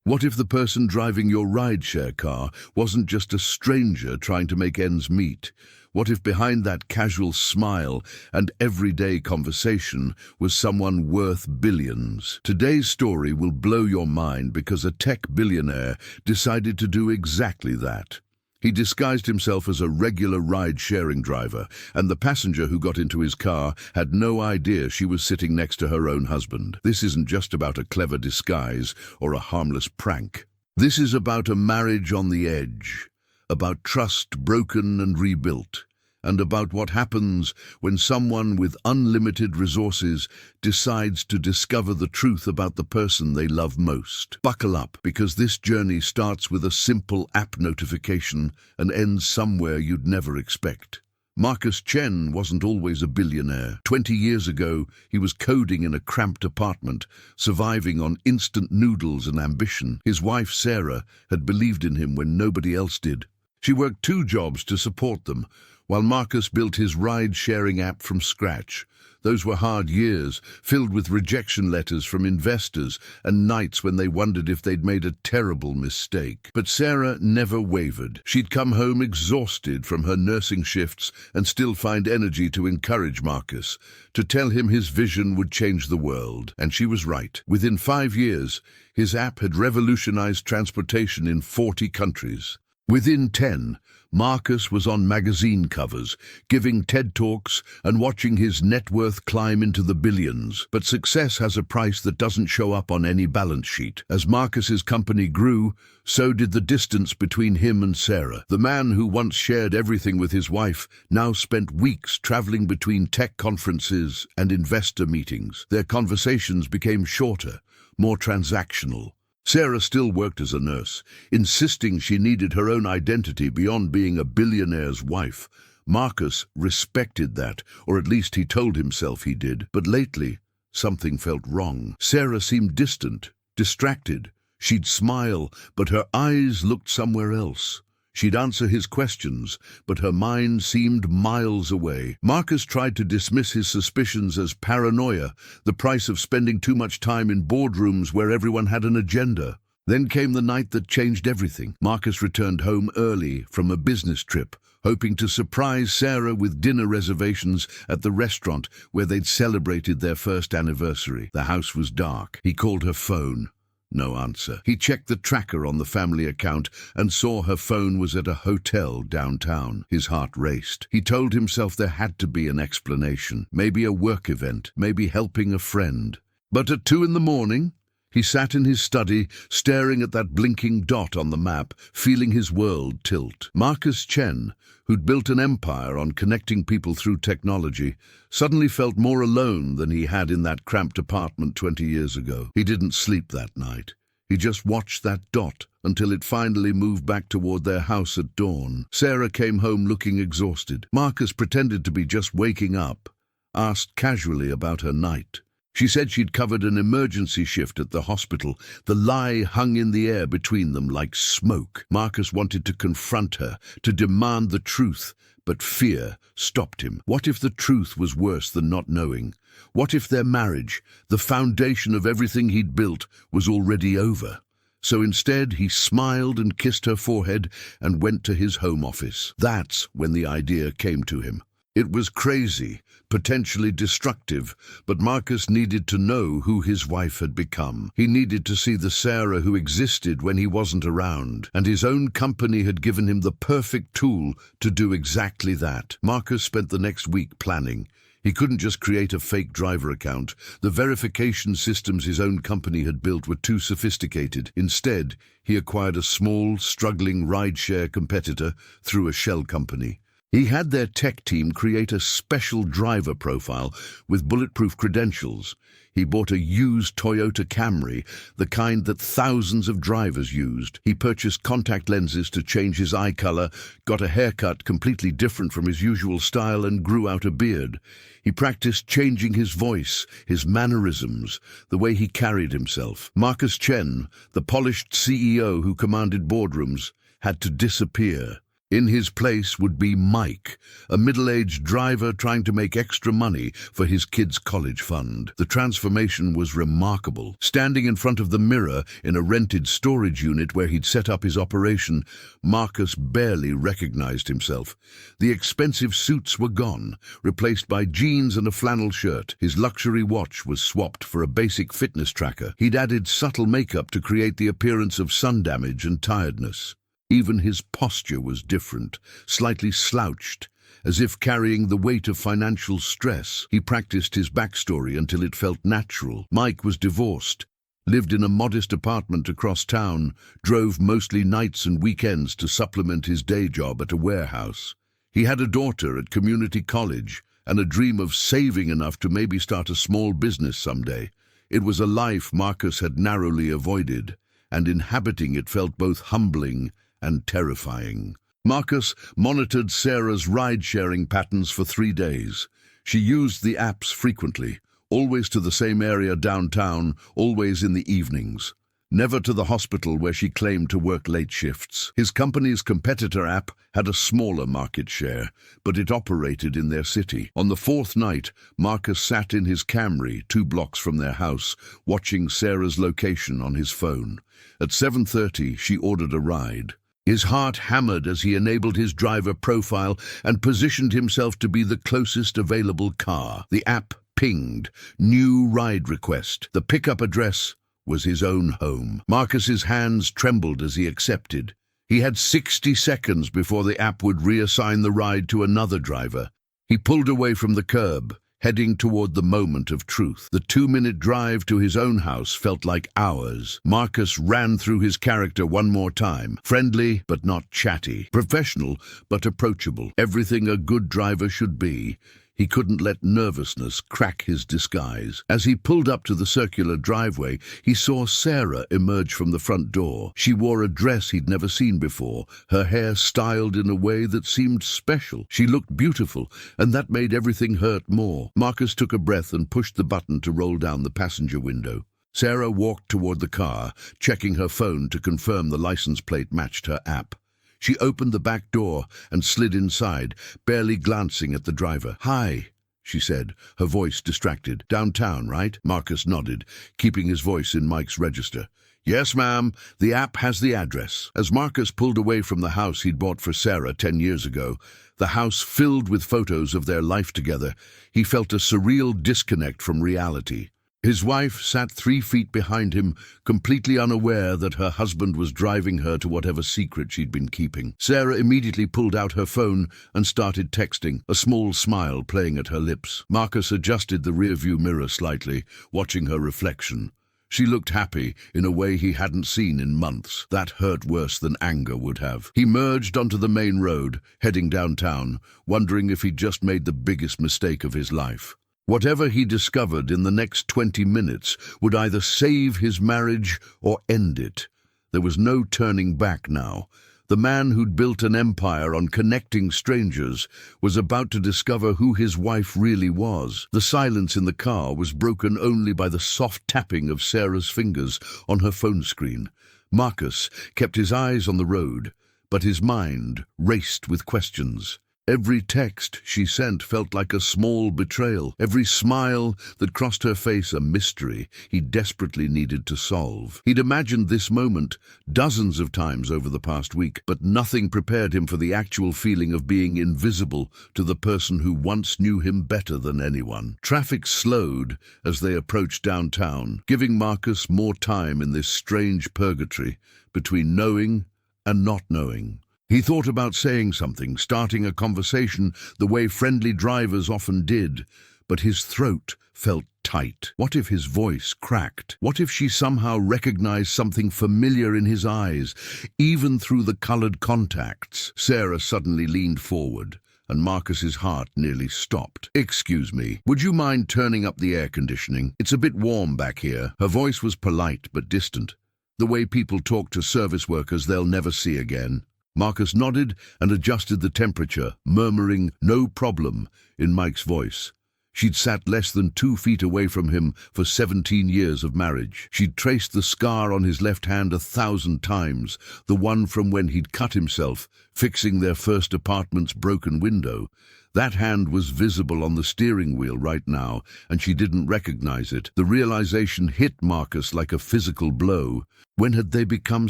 What if the person driving your rideshare car wasn't just a stranger trying to make ends meet? What if behind that casual smile and everyday conversation was someone worth billions? Today's story will blow your mind because a tech billionaire decided to do exactly that. He disguised himself as a regular ride-sharing driver, and the passenger who got into his car had no idea she was sitting next to her own husband. This isn't just about a clever disguise or a harmless prank. This is about a marriage on the edge, about trust broken and rebuilt, and about what happens when someone with unlimited resources decides to discover the truth about the person they love most. Buckle up, because this journey starts with a simple app notification and ends somewhere you'd never expect. Marcus Chen wasn't always a billionaire. 20 years ago, he was coding in a cramped apartment, surviving on instant noodles and ambition. His wife, Sarah, had believed in him when nobody else did. She worked 2 jobs to support them, while Marcus built his ride-sharing app from scratch. Those were hard years, filled with rejection letters from investors and nights when they wondered if they'd made a terrible mistake. But Sarah never wavered. She'd come home exhausted from her nursing shifts and still find energy to encourage Marcus, to tell him his vision would change the world. And she was right. Within 5 years, his app had revolutionized transportation in 40 countries. Within 10, Marcus was on magazine covers, giving TED Talks and watching his net worth climb into the billions. But success has a price that doesn't show up on any balance sheet. As Marcus's company grew, so did the distance between him and Sarah. The man who once shared everything with his wife now spent weeks traveling between tech conferences and investor meetings. Their conversations became shorter, more transactional. Sarah still worked as a nurse, insisting she needed her own identity beyond being a billionaire's wife. Marcus respected that, or at least he told himself he did. But lately, something felt wrong. Sarah seemed distant, distracted. She'd smile, but her eyes looked somewhere else. She'd answer his questions, but her mind seemed miles away. Marcus tried to dismiss his suspicions as paranoia, the price of spending too much time in boardrooms where everyone had an agenda. Then came the night that changed everything. Marcus returned home early from a business trip, hoping to surprise Sarah with dinner reservations at the restaurant where they'd celebrated their first anniversary. The house was dark. He called her phone. No answer. He checked the tracker on the family account and saw her phone was at a hotel downtown. His heart raced. He told himself there had to be an explanation. Maybe a work event, maybe helping a friend. But at 2 in the morning, he sat in his study, staring at that blinking dot on the map, feeling his world tilt. Marcus Chen, who'd built an empire on connecting people through technology, suddenly felt more alone than he had in that cramped apartment 20 years ago. He didn't sleep that night. He just watched that dot until it finally moved back toward their house at dawn. Sarah came home looking exhausted. Marcus pretended to be just waking up, asked casually about her night. She said she'd covered an emergency shift at the hospital. The lie hung in the air between them like smoke. Marcus wanted to confront her, to demand the truth, but fear stopped him. What if the truth was worse than not knowing? What if their marriage, the foundation of everything he'd built, was already over? So instead, he smiled and kissed her forehead and went to his home office. That's when the idea came to him. It was crazy, potentially destructive, but Marcus needed to know who his wife had become. He needed to see the Sarah who existed when he wasn't around, and his own company had given him the perfect tool to do exactly that. Marcus spent the next week planning. He couldn't just create a fake driver account. The verification systems his own company had built were too sophisticated. Instead, he acquired a small, struggling rideshare competitor through a shell company. He had their tech team create a special driver profile with bulletproof credentials. He bought a used Toyota Camry, the kind that thousands of drivers used. He purchased contact lenses to change his eye color, got a haircut completely different from his usual style, and grew out a beard. He practiced changing his voice, his mannerisms, the way he carried himself. Marcus Chen, the polished CEO who commanded boardrooms, had to disappear. In his place would be Mike, a middle-aged driver trying to make extra money for his kids' college fund. The transformation was remarkable. Standing in front of the mirror in a rented storage unit where he'd set up his operation, Marcus barely recognized himself. The expensive suits were gone, replaced by jeans and a flannel shirt. His luxury watch was swapped for a basic fitness tracker. He'd added subtle makeup to create the appearance of sun damage and tiredness. Even his posture was different, slightly slouched, as if carrying the weight of financial stress. He practiced his backstory until it felt natural. Mike was divorced, lived in a modest apartment across town, drove mostly nights and weekends to supplement his day job at a warehouse. He had a daughter at community college and a dream of saving enough to maybe start a small business someday. It was a life Marcus had narrowly avoided, and inhabiting it felt both humbling and terrifying. Marcus monitored Sarah's ride-sharing patterns for 3 days. She used the apps frequently, always to the same area downtown, always in the evenings. Never to the hospital where she claimed to work late shifts. His company's competitor app had a smaller market share, but it operated in their city. On the 4th night, Marcus sat in his Camry 2 blocks from their house, watching Sarah's location on his phone. At 7:30, she ordered a ride. His heart hammered as he enabled his driver profile and positioned himself to be the closest available car. The app pinged, "New ride request." The pickup address was his own home. Marcus's hands trembled as he accepted. He had 60 seconds before the app would reassign the ride to another driver. He pulled away from the curb, heading toward the moment of truth. The 2-minute drive to his own house felt like hours. Marcus ran through his character one more time. Friendly, but not chatty. Professional, but approachable. Everything a good driver should be. He couldn't let nervousness crack his disguise. As he pulled up to the circular driveway, he saw Sarah emerge from the front door. She wore a dress he'd never seen before, her hair styled in a way that seemed special. She looked beautiful, and that made everything hurt more. Marcus took a breath and pushed the button to roll down the passenger window. Sarah walked toward the car, checking her phone to confirm the license plate matched her app. She opened the back door and slid inside, barely glancing at the driver. "Hi," she said, her voice distracted. "Downtown, right?" Marcus nodded, keeping his voice in Mike's register. "Yes, ma'am. The app has the address." As Marcus pulled away from the house he'd bought for Sarah 10 years ago, the house filled with photos of their life together, he felt a surreal disconnect from reality. His wife sat 3 feet behind him, completely unaware that her husband was driving her to whatever secret she'd been keeping. Sarah immediately pulled out her phone and started texting, a small smile playing at her lips. Marcus adjusted the rearview mirror slightly, watching her reflection. She looked happy in a way he hadn't seen in months. That hurt worse than anger would have. He merged onto the main road, heading downtown, wondering if he'd just made the biggest mistake of his life. Whatever he discovered in the next 20 minutes would either save his marriage or end it. There was no turning back now. The man who'd built an empire on connecting strangers was about to discover who his wife really was. The silence in the car was broken only by the soft tapping of Sarah's fingers on her phone screen. Marcus kept his eyes on the road, but his mind raced with questions. Every text she sent felt like a small betrayal. Every smile that crossed her face a mystery he desperately needed to solve. He'd imagined this moment dozens of times over the past week, but nothing prepared him for the actual feeling of being invisible to the person who once knew him better than anyone. Traffic slowed as they approached downtown, giving Marcus more time in this strange purgatory between knowing and not knowing. He thought about saying something, starting a conversation the way friendly drivers often did, but his throat felt tight. What if his voice cracked? What if she somehow recognized something familiar in his eyes, even through the colored contacts? Sarah suddenly leaned forward, and Marcus's heart nearly stopped. "Excuse me, would you mind turning up the air conditioning? It's a bit warm back here." Her voice was polite but distant, the way people talk to service workers they'll never see again. Marcus nodded and adjusted the temperature, murmuring, "No problem," in Mike's voice. She'd sat less than 2 feet away from him for 17 years of marriage. She'd traced the scar on his left hand 1,000 times, the one from when he'd cut himself, fixing their first apartment's broken window. That hand was visible on the steering wheel right now, and she didn't recognize it. The realization hit Marcus like a physical blow. When had they become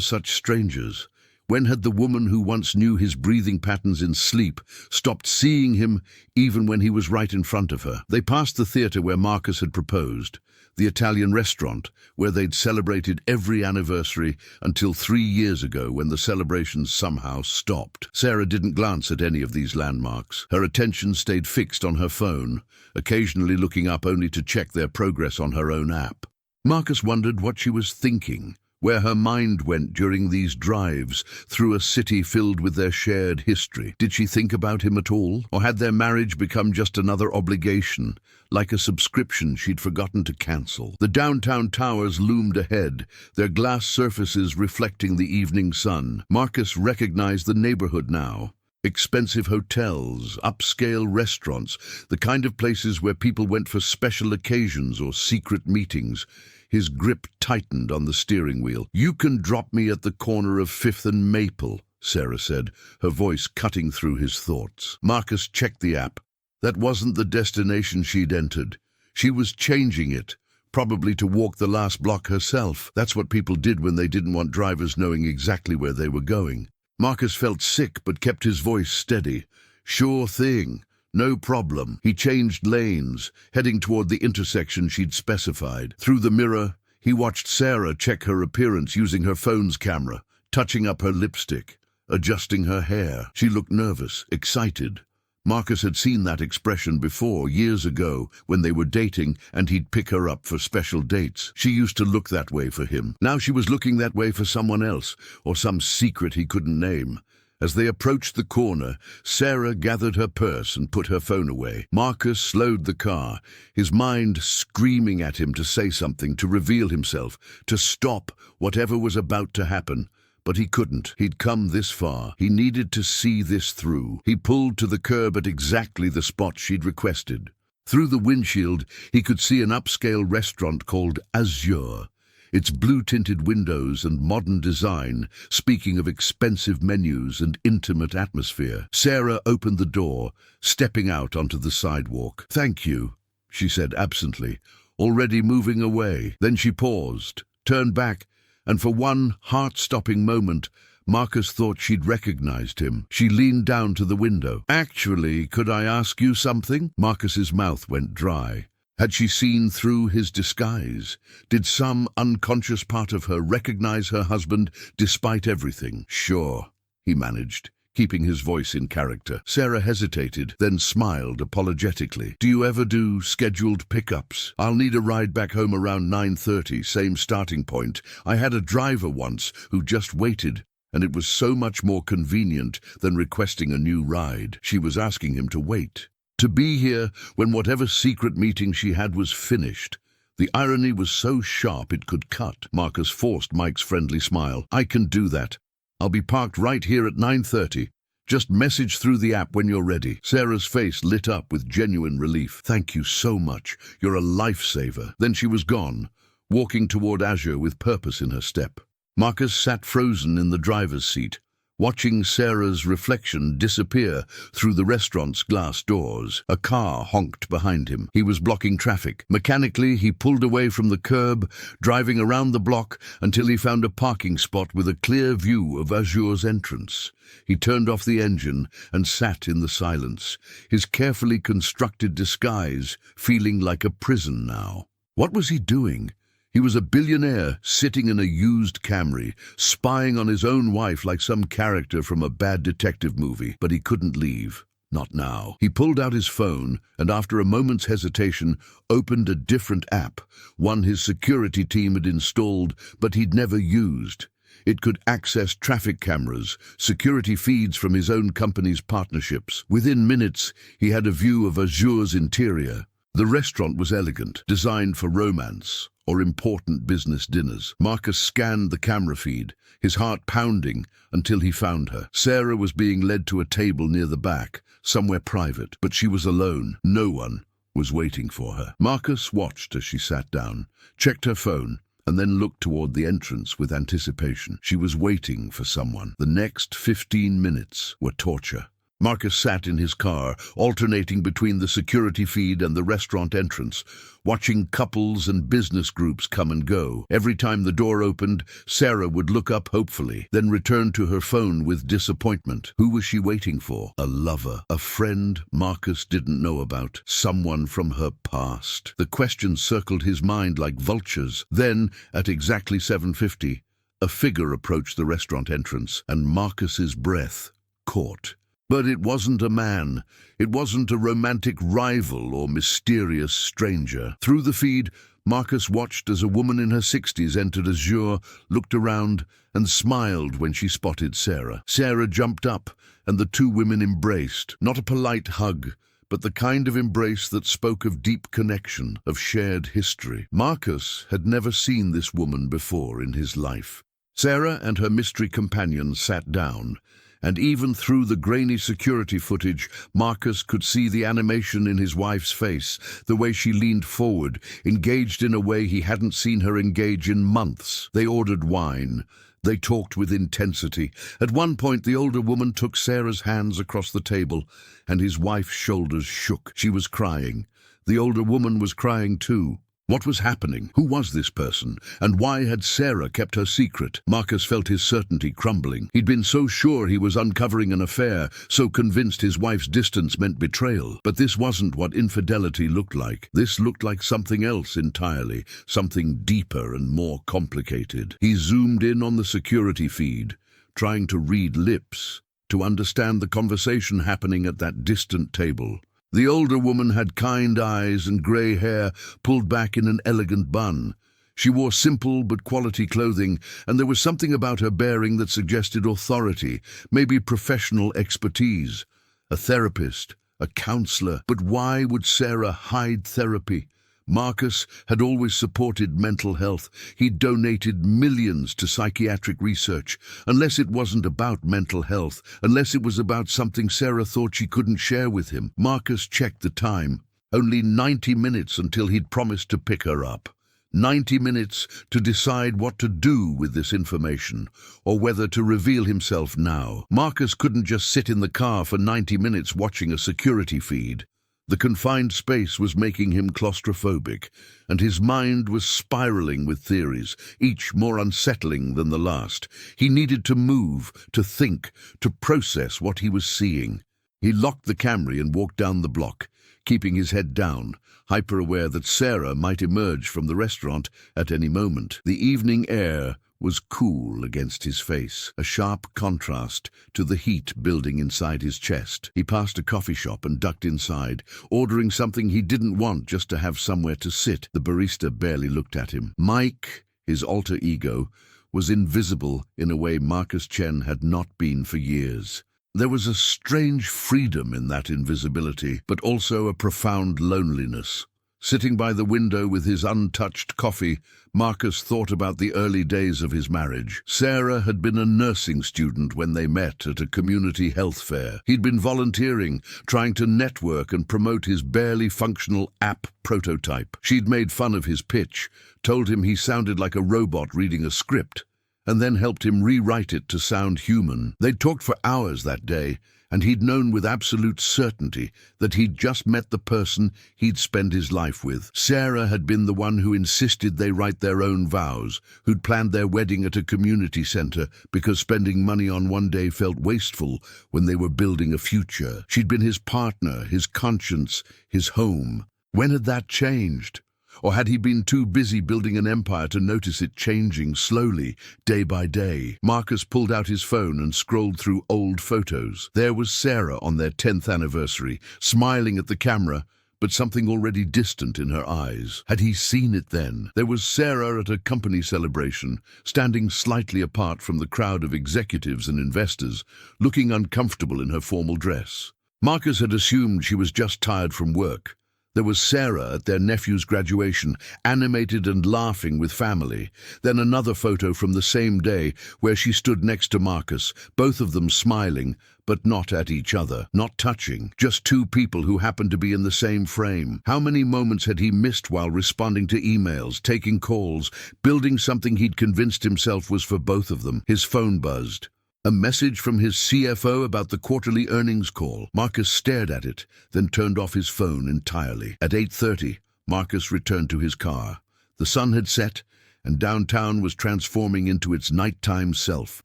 such strangers? When had the woman who once knew his breathing patterns in sleep stopped seeing him even when he was right in front of her? They passed the theater where Marcus had proposed, the Italian restaurant where they'd celebrated every anniversary until 3 years ago when the celebrations somehow stopped. Sarah didn't glance at any of these landmarks. Her attention stayed fixed on her phone, occasionally looking up only to check their progress on her own app. Marcus wondered what she was thinking, where her mind went during these drives through a city filled with their shared history. Did she think about him at all? Or had their marriage become just another obligation, like a subscription she'd forgotten to cancel? The downtown towers loomed ahead, their glass surfaces reflecting the evening sun. Marcus recognized the neighborhood now. Expensive hotels, upscale restaurants, the kind of places where people went for special occasions or secret meetings. His grip tightened on the steering wheel. "You can drop me at the corner of 5th and Maple," Sarah said, her voice cutting through his thoughts. Marcus checked the app. That wasn't the destination she'd entered. She was changing it, probably to walk the last block herself. That's what people did when they didn't want drivers knowing exactly where they were going. Marcus felt sick but kept his voice steady. "Sure thing. No problem." He changed lanes, heading toward the intersection she'd specified. Through the mirror, he watched Sarah check her appearance using her phone's camera, touching up her lipstick, adjusting her hair. She looked nervous, excited. Marcus had seen that expression before, years ago, when they were dating and he'd pick her up for special dates. She used to look that way for him. Now she was looking that way for someone else, or some secret he couldn't name. As they approached the corner, Sarah gathered her purse and put her phone away. Marcus slowed the car, his mind screaming at him to say something, to reveal himself, to stop whatever was about to happen. But he couldn't. He'd come this far. He needed to see this through. He pulled to the curb at exactly the spot she'd requested. Through the windshield, he could see an upscale restaurant called Azure. Its blue-tinted windows and modern design, speaking of expensive menus and intimate atmosphere. Sarah opened the door, stepping out onto the sidewalk. "Thank you," she said absently, already moving away. Then she paused, turned back, and for one heart-stopping moment, Marcus thought she'd recognized him. She leaned down to the window. "Actually, could I ask you something?" Marcus's mouth went dry. Had she seen through his disguise? Did some unconscious part of her recognize her husband despite everything? "Sure," he managed, keeping his voice in character. Sarah hesitated, then smiled apologetically. "Do you ever do scheduled pickups? I'll need a ride back home around 9:30, same starting point. I had a driver once who just waited, and it was so much more convenient than requesting a new ride. She was asking him to wait. To be here when whatever secret meeting she had was finished. The irony was so sharp it could cut. Marcus forced Mike's friendly smile. "I can do that. I'll be parked right here at 9:30. Just message through the app when you're ready." Sarah's face lit up with genuine relief. "Thank you so much. You're a lifesaver." Then she was gone, walking toward Azure with purpose in her step. Marcus sat frozen in the driver's seat, watching Sarah's reflection disappear through the restaurant's glass doors. A car honked behind him. He was blocking traffic. Mechanically, he pulled away from the curb, driving around the block until he found a parking spot with a clear view of Azure's entrance. He turned off the engine and sat in the silence, his carefully constructed disguise feeling like a prison now. What was he doing? He was a billionaire sitting in a used Camry, spying on his own wife like some character from a bad detective movie. But he couldn't leave. Not now. He pulled out his phone and, after a moment's hesitation, opened a different app, one his security team had installed but he'd never used. It could access traffic cameras, security feeds from his own company's partnerships. Within minutes, he had a view of Azure's interior. The restaurant was elegant, designed for romance or important business dinners. Marcus scanned the camera feed, his heart pounding, until he found her. Sarah was being led to a table near the back, somewhere private, but she was alone. No one was waiting for her. Marcus watched as she sat down, checked her phone, and then looked toward the entrance with anticipation. She was waiting for someone. The next 15 minutes were torture. Marcus sat in his car, alternating between the security feed and the restaurant entrance, watching couples and business groups come and go. Every time the door opened, Sarah would look up hopefully, then return to her phone with disappointment. Who was she waiting for? A lover, a friend Marcus didn't know about, someone from her past. The questions circled his mind like vultures. Then, at exactly 7:50, a figure approached the restaurant entrance, and Marcus's breath caught. But it wasn't a man. It wasn't a romantic rival or mysterious stranger. Through the feed, Marcus watched as a woman in her 60s entered Azure, looked around, and smiled when she spotted Sarah. Sarah jumped up, and the two women embraced. Not a polite hug, but the kind of embrace that spoke of deep connection, of shared history. Marcus had never seen this woman before in his life. Sarah and her mystery companion sat down, and even through the grainy security footage, Marcus could see the animation in his wife's face, the way she leaned forward, engaged in a way he hadn't seen her engage in months. They ordered wine. They talked with intensity. At one point, the older woman took Sarah's hands across the table, and his wife's shoulders shook. She was crying. The older woman was crying too. What was happening? Who was this person? And why had Sarah kept her secret? Marcus felt his certainty crumbling. He'd been so sure he was uncovering an affair, so convinced his wife's distance meant betrayal. But this wasn't what infidelity looked like. This looked like something else entirely, something deeper and more complicated. He zoomed in on the security feed, trying to read lips, to understand the conversation happening at that distant table. The older woman had kind eyes and grey hair pulled back in an elegant bun. She wore simple but quality clothing, and there was something about her bearing that suggested authority, maybe professional expertise. A therapist, a counselor. But why would Sarah hide therapy? Marcus had always supported mental health. He'd donated millions to psychiatric research. Unless it wasn't about mental health, unless it was about something Sarah thought she couldn't share with him. Marcus checked the time. Only 90 minutes until he'd promised to pick her up. 90 minutes to decide what to do with this information, or whether to reveal himself now. Marcus couldn't just sit in the car for 90 minutes watching a security feed. The confined space was making him claustrophobic, and his mind was spiraling with theories, each more unsettling than the last. He needed to move, to think, to process what he was seeing. He locked the Camry and walked down the block, keeping his head down, hyper-aware that Sarah might emerge from the restaurant at any moment. The evening air was cool against his face, a sharp contrast to the heat building inside his chest. He passed a coffee shop and ducked inside, ordering something he didn't want just to have somewhere to sit. The barista barely looked at him. Mike, his alter ego, was invisible in a way Marcus Chen had not been for years. There was a strange freedom in that invisibility, but also a profound loneliness. Sitting by the window with his untouched coffee, Marcus thought about the early days of his marriage. Sarah had been a nursing student when they met at a community health fair. He'd been volunteering, trying to network and promote his barely functional app prototype. She'd made fun of his pitch, told him he sounded like a robot reading a script, and then helped him rewrite it to sound human. They'd talked for hours that day, and he'd known with absolute certainty that he'd just met the person he'd spend his life with. Sarah had been the one who insisted they write their own vows, who'd planned their wedding at a community center because spending money on one day felt wasteful when they were building a future. She'd been his partner, his conscience, his home. When had that changed? Or had he been too busy building an empire to notice it changing slowly, day by day? Marcus pulled out his phone and scrolled through old photos. There was Sarah on their 10th anniversary, smiling at the camera, but something already distant in her eyes. Had he seen it then? There was Sarah at a company celebration, standing slightly apart from the crowd of executives and investors, looking uncomfortable in her formal dress. Marcus had assumed she was just tired from work. There was Sarah at their nephew's graduation, animated and laughing with family. Then another photo from the same day where she stood next to Marcus, both of them smiling, but not at each other, not touching, just two people who happened to be in the same frame. How many moments had he missed while responding to emails, taking calls, building something he'd convinced himself was for both of them? His phone buzzed. A message from his CFO about the quarterly earnings call. Marcus stared at it, then turned off his phone entirely. At 8:30, Marcus returned to his car. The sun had set, and downtown was transforming into its nighttime self.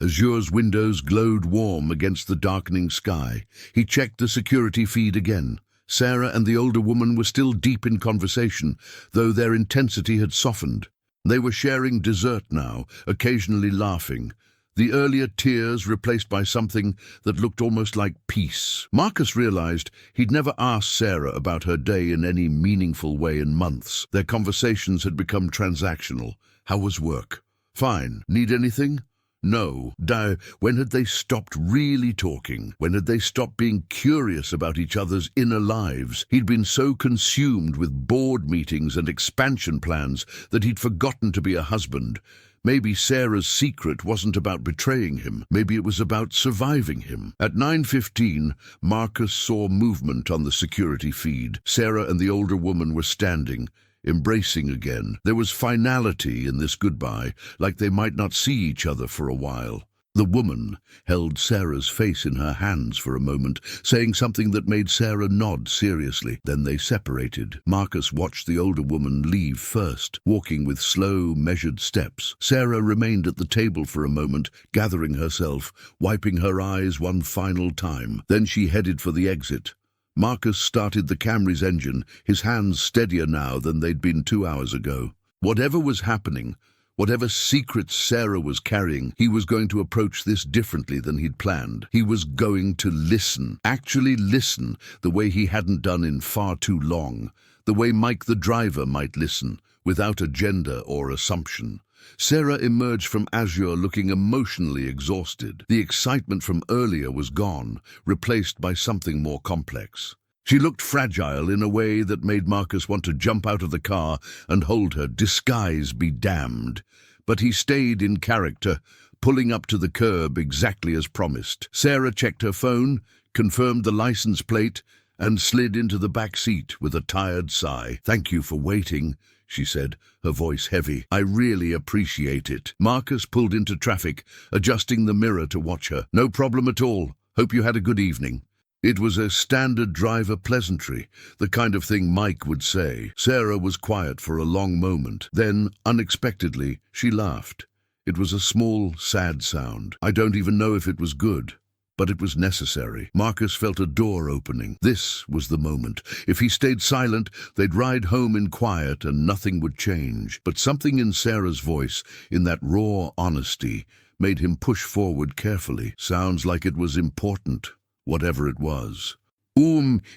Azure's windows glowed warm against the darkening sky. He checked the security feed again. Sarah and the older woman were still deep in conversation, though their intensity had softened. They were sharing dessert now, occasionally laughing. The earlier tears replaced by something that looked almost like peace. Marcus realized he'd never asked Sarah about her day in any meaningful way in months. Their conversations had become transactional. How was work? Fine. Need anything? No. When had they stopped really talking? When had they stopped being curious about each other's inner lives? He'd been so consumed with board meetings and expansion plans that he'd forgotten to be a husband. Maybe Sarah's secret wasn't about betraying him. Maybe it was about surviving him. At 9:15, Marcus saw movement on the security feed. Sarah and the older woman were standing, embracing again. There was finality in this goodbye, like they might not see each other for a while. The woman held Sarah's face in her hands for a moment, saying something that made Sarah nod seriously. Then they separated. Marcus watched the older woman leave first, walking with slow, measured steps. Sarah remained at the table for a moment, gathering herself, wiping her eyes one final time. Then she headed for the exit. Marcus started the Camry's engine, his hands steadier now than they'd been 2 hours ago. Whatever was happening, whatever secrets Sarah was carrying, he was going to approach this differently than he'd planned. He was going to listen, actually listen, the way he hadn't done in far too long, the way Mike the driver might listen, without agenda or assumption. Sarah emerged from Azure looking emotionally exhausted. The excitement from earlier was gone, replaced by something more complex. She looked fragile in a way that made Marcus want to jump out of the car and hold her, disguise be damned. But he stayed in character, pulling up to the curb exactly as promised. Sarah checked her phone, confirmed the license plate, and slid into the back seat with a tired sigh. "Thank you for waiting," she said, her voice heavy. "I really appreciate it." Marcus pulled into traffic, adjusting the mirror to watch her. "No problem at all. Hope you had a good evening." It was a standard driver pleasantry, the kind of thing Mike would say. Sarah was quiet for a long moment. Then, unexpectedly, she laughed. It was a small, sad sound. I don't even know if it was good, but it was necessary. Marcus felt a door opening. This was the moment. If he stayed silent, they'd ride home in quiet and nothing would change. But something in Sarah's voice, in that raw honesty, made him push forward carefully. Sounds like it was important. Whatever it was.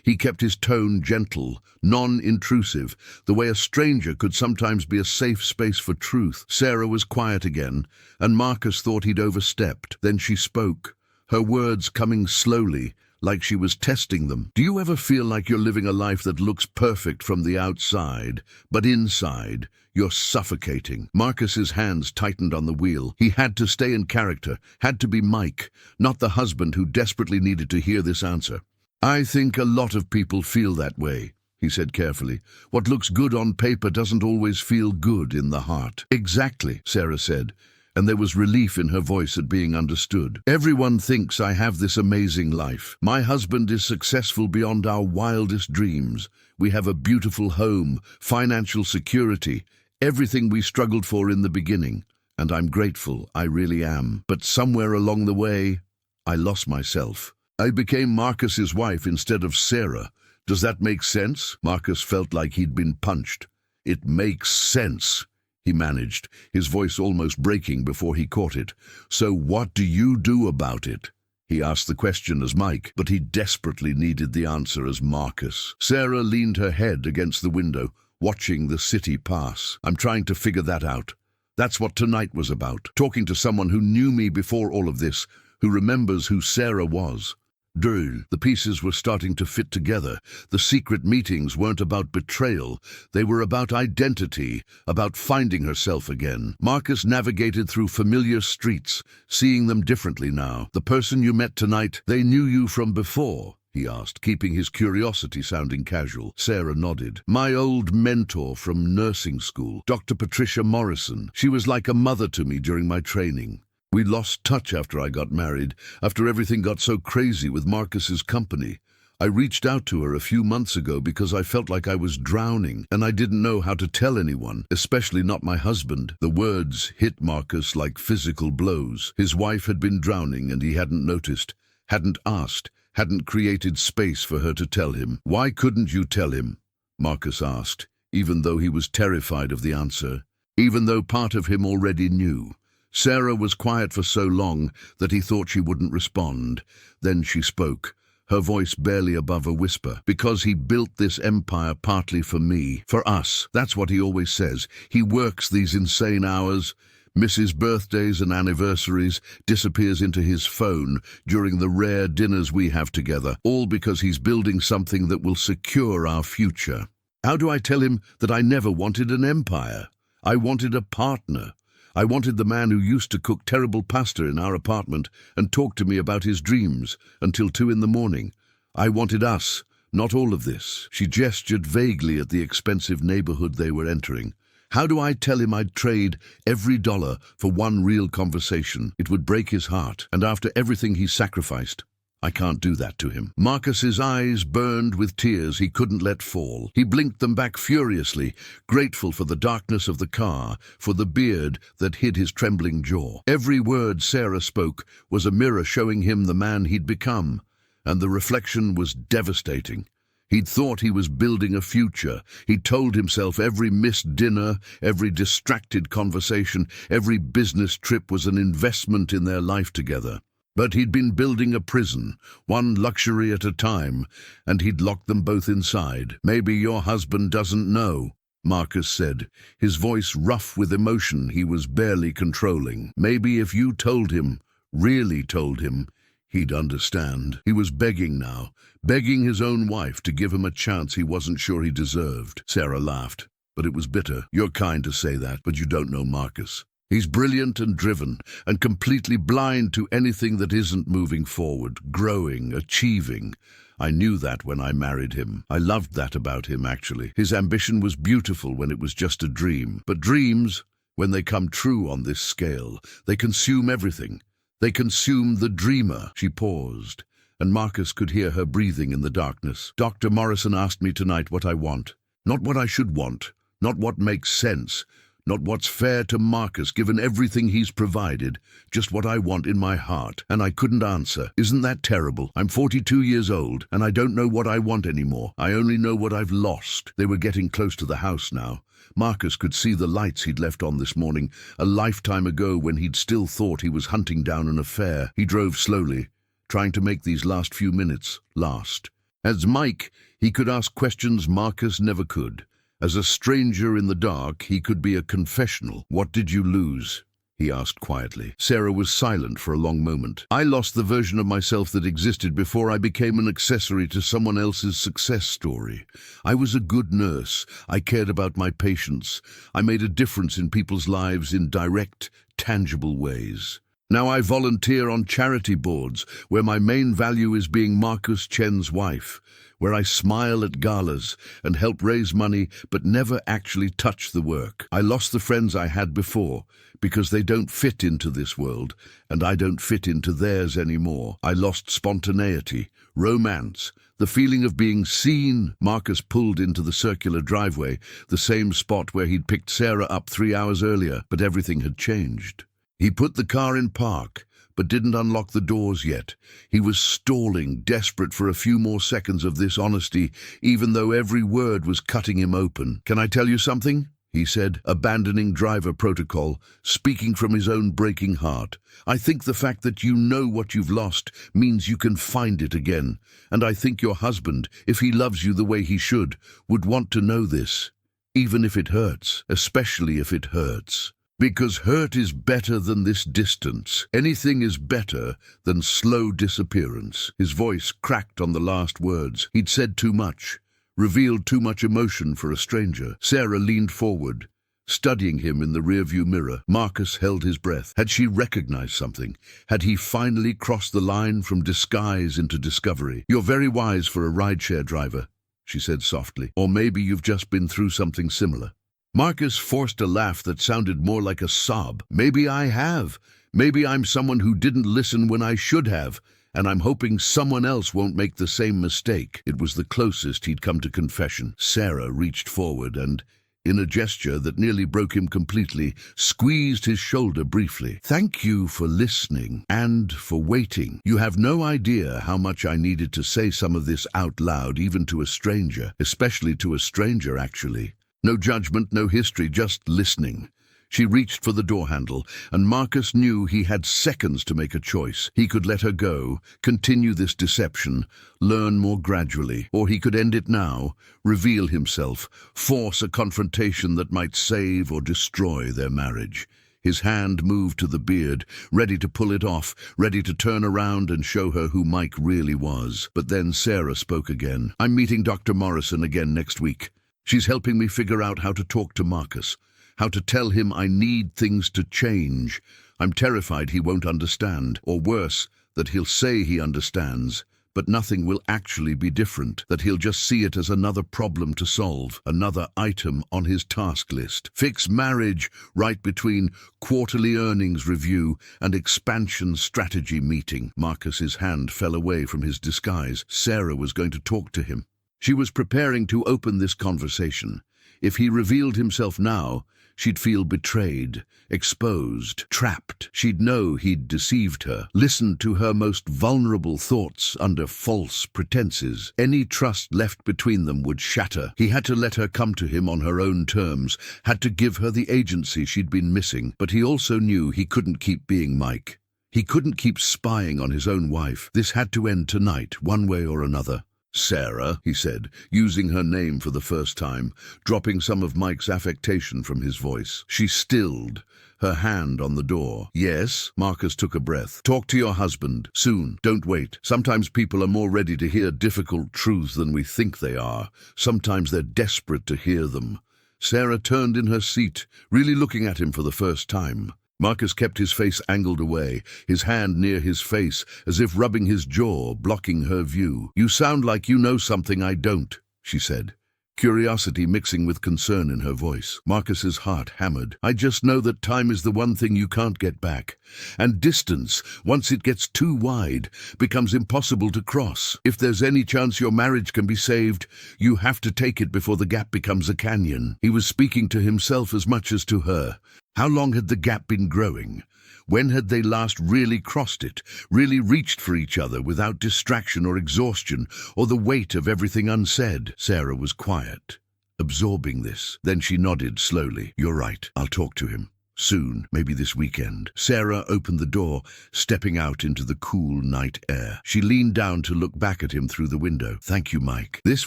He kept his tone gentle, non-intrusive, the way a stranger could sometimes be a safe space for truth. Sarah was quiet again, and Marcus thought he'd overstepped. Then she spoke, her words coming slowly, like she was testing them. "Do you ever feel like you're living a life that looks perfect from the outside, but inside, you're suffocating?" Marcus's hands tightened on the wheel. He had to stay in character, had to be Mike, not the husband who desperately needed to hear this answer. "I think a lot of people feel that way," he said carefully. "What looks good on paper doesn't always feel good in the heart." "Exactly," Sarah said, and there was relief in her voice at being understood. "Everyone thinks I have this amazing life. My husband is successful beyond our wildest dreams. We have a beautiful home, financial security, everything we struggled for in the beginning. And I'm grateful, I really am. But somewhere along the way, I lost myself. I became Marcus's wife instead of Sarah. Does that make sense?" Marcus felt like he'd been punched. "It makes sense," he managed, his voice almost breaking before he caught it. "So what do you do about it?" He asked the question as Mike, but he desperately needed the answer as Marcus. Sarah leaned her head against the window, watching the city pass. "I'm trying to figure that out. That's what tonight was about. Talking to someone who knew me before all of this, who remembers who Sarah was. Drill. The pieces were starting to fit together. The secret meetings weren't about betrayal. They were about identity, about finding herself again. Marcus navigated through familiar streets, seeing them differently now. The person you met tonight, they knew you from before? He asked, keeping his curiosity sounding casual. Sarah nodded. My old mentor from nursing school, Dr. Patricia Morrison. She was like a mother to me during my training. We lost touch after I got married, after everything got so crazy with Marcus's company. I reached out to her a few months ago because I felt like I was drowning, and I didn't know how to tell anyone, especially not my husband. The words hit Marcus like physical blows. His wife had been drowning and he hadn't noticed, hadn't asked, hadn't created space for her to tell him. Why couldn't you tell him? Marcus asked, even though he was terrified of the answer, even though part of him already knew. Sarah was quiet for so long that he thought she wouldn't respond. Then she spoke, her voice barely above a whisper. Because he built this empire partly for me, for us. That's what he always says. He works these insane hours, misses birthdays and anniversaries, disappears into his phone during the rare dinners we have together, all because he's building something that will secure our future. How do I tell him that I never wanted an empire? I wanted a partner. I wanted the man who used to cook terrible pasta in our apartment and talk to me about his dreams until 2 a.m. I wanted us, not all of this. She gestured vaguely at the expensive neighborhood they were entering. How do I tell him I'd trade every dollar for one real conversation? It would break his heart, and after everything he sacrificed, I can't do that to him. Marcus's eyes burned with tears he couldn't let fall. He blinked them back furiously, grateful for the darkness of the car, for the beard that hid his trembling jaw. Every word Sarah spoke was a mirror showing him the man he'd become, and the reflection was devastating. He'd thought he was building a future. He'd told himself every missed dinner, every distracted conversation, every business trip was an investment in their life together. But he'd been building a prison, one luxury at a time, and he'd locked them both inside. Maybe your husband doesn't know, Marcus said, his voice rough with emotion he was barely controlling. Maybe if you told him, really told him, he'd understand. He was begging now, begging his own wife to give him a chance he wasn't sure he deserved. Sarah laughed, but it was bitter. You're kind to say that, but you don't know Marcus. He's brilliant and driven, and completely blind to anything that isn't moving forward, growing, achieving. I knew that when I married him. I loved that about him, actually. His ambition was beautiful when it was just a dream. But dreams, when they come true on this scale, they consume everything. They consume the dreamer. She paused, and Marcus could hear her breathing in the darkness. Dr. Morrison asked me tonight what I want. Not what I should want, not what makes sense, not what's fair to Marcus given everything he's provided, just what I want in my heart. And I couldn't answer. Isn't that terrible? I'm 42 years old, and I don't know what I want anymore. I only know what I've lost. They were getting close to the house now. Marcus could see the lights he'd left on this morning, a lifetime ago when he'd still thought he was hunting down an affair. He drove slowly, trying to make these last few minutes last. As Mike, he could ask questions Marcus never could. As a stranger in the dark, he could be a confessional. What did you lose? He asked quietly. Sarah was silent for a long moment. I lost the version of myself that existed before I became an accessory to someone else's success story. I was a good nurse. I cared about my patients. I made a difference in people's lives in direct, tangible ways. Now I volunteer on charity boards, where my main value is being Marcus Chen's wife, where I smile at galas and help raise money but never actually touch the work. I lost the friends I had before because they don't fit into this world, and I don't fit into theirs anymore. I lost spontaneity, romance, the feeling of being seen. Marcus pulled into the circular driveway, the same spot where he'd picked Sarah up 3 hours earlier, but everything had changed. He put the car in park, but didn't unlock the doors yet. He was stalling, desperate for a few more seconds of this honesty, even though every word was cutting him open. Can I tell you something? He said, abandoning driver protocol, speaking from his own breaking heart. I think the fact that you know what you've lost means you can find it again. And I think your husband, if he loves you the way he should, would want to know this. Even if it hurts, especially if it hurts. Because hurt is better than this distance. Anything is better than slow disappearance. His voice cracked on the last words. He'd said too much, revealed too much emotion for a stranger. Sarah leaned forward, studying him in the rearview mirror. Marcus held his breath. Had she recognized something? Had he finally crossed the line from disguise into discovery? "You're very wise for a rideshare driver," she said softly. "Or maybe you've just been through something similar." Marcus forced a laugh that sounded more like a sob. "Maybe I have. Maybe I'm someone who didn't listen when I should have, and I'm hoping someone else won't make the same mistake." It was the closest he'd come to confession. Sarah reached forward and, in a gesture that nearly broke him completely, squeezed his shoulder briefly. "Thank you for listening and for waiting. You have no idea how much I needed to say some of this out loud, even to a stranger, especially to a stranger, actually. No judgment, no history, just listening." She reached for the door handle, and Marcus knew he had seconds to make a choice. He could let her go, continue this deception, learn more gradually, or he could end it now, reveal himself, force a confrontation that might save or destroy their marriage. His hand moved to the beard, ready to pull it off, ready to turn around and show her who Mike really was. But then Sarah spoke again. "I'm meeting Dr. Morrison again next week. She's helping me figure out how to talk to Marcus, how to tell him I need things to change. I'm terrified he won't understand, or worse, that he'll say he understands, but nothing will actually be different, that he'll just see it as another problem to solve, another item on his task list. Fix marriage right between quarterly earnings review and expansion strategy meeting." Marcus's hand fell away from his disguise. Sarah was going to talk to him. She was preparing to open this conversation. If he revealed himself now, she'd feel betrayed, exposed, trapped. She'd know he'd deceived her, listened to her most vulnerable thoughts under false pretenses. Any trust left between them would shatter. He had to let her come to him on her own terms, had to give her the agency she'd been missing. But he also knew he couldn't keep being Mike. He couldn't keep spying on his own wife. This had to end tonight, one way or another. "Sarah," he said, using her name for the first time, dropping some of Mike's affectation from his voice. She stilled, her hand on the door. "Yes?" Marcus took a breath. "Talk to your husband. Soon. Don't wait. Sometimes people are more ready to hear difficult truths than we think they are. Sometimes they're desperate to hear them." Sarah turned in her seat, really looking at him for the first time. Marcus kept his face angled away, his hand near his face, as if rubbing his jaw, blocking her view. "You sound like you know something I don't," she said, curiosity mixing with concern in her voice. Marcus's heart hammered. "I just know that time is the one thing you can't get back. And distance, once it gets too wide, becomes impossible to cross. If there's any chance your marriage can be saved, you have to take it before the gap becomes a canyon." He was speaking to himself as much as to her. How long had the gap been growing? When had they last really crossed it, really reached for each other without distraction or exhaustion or the weight of everything unsaid? Sarah was quiet, absorbing this. Then she nodded slowly. "You're right. I'll talk to him. Soon, maybe this weekend." Sarah opened the door, stepping out into the cool night air. She leaned down to look back at him through the window. "Thank you, Mike. This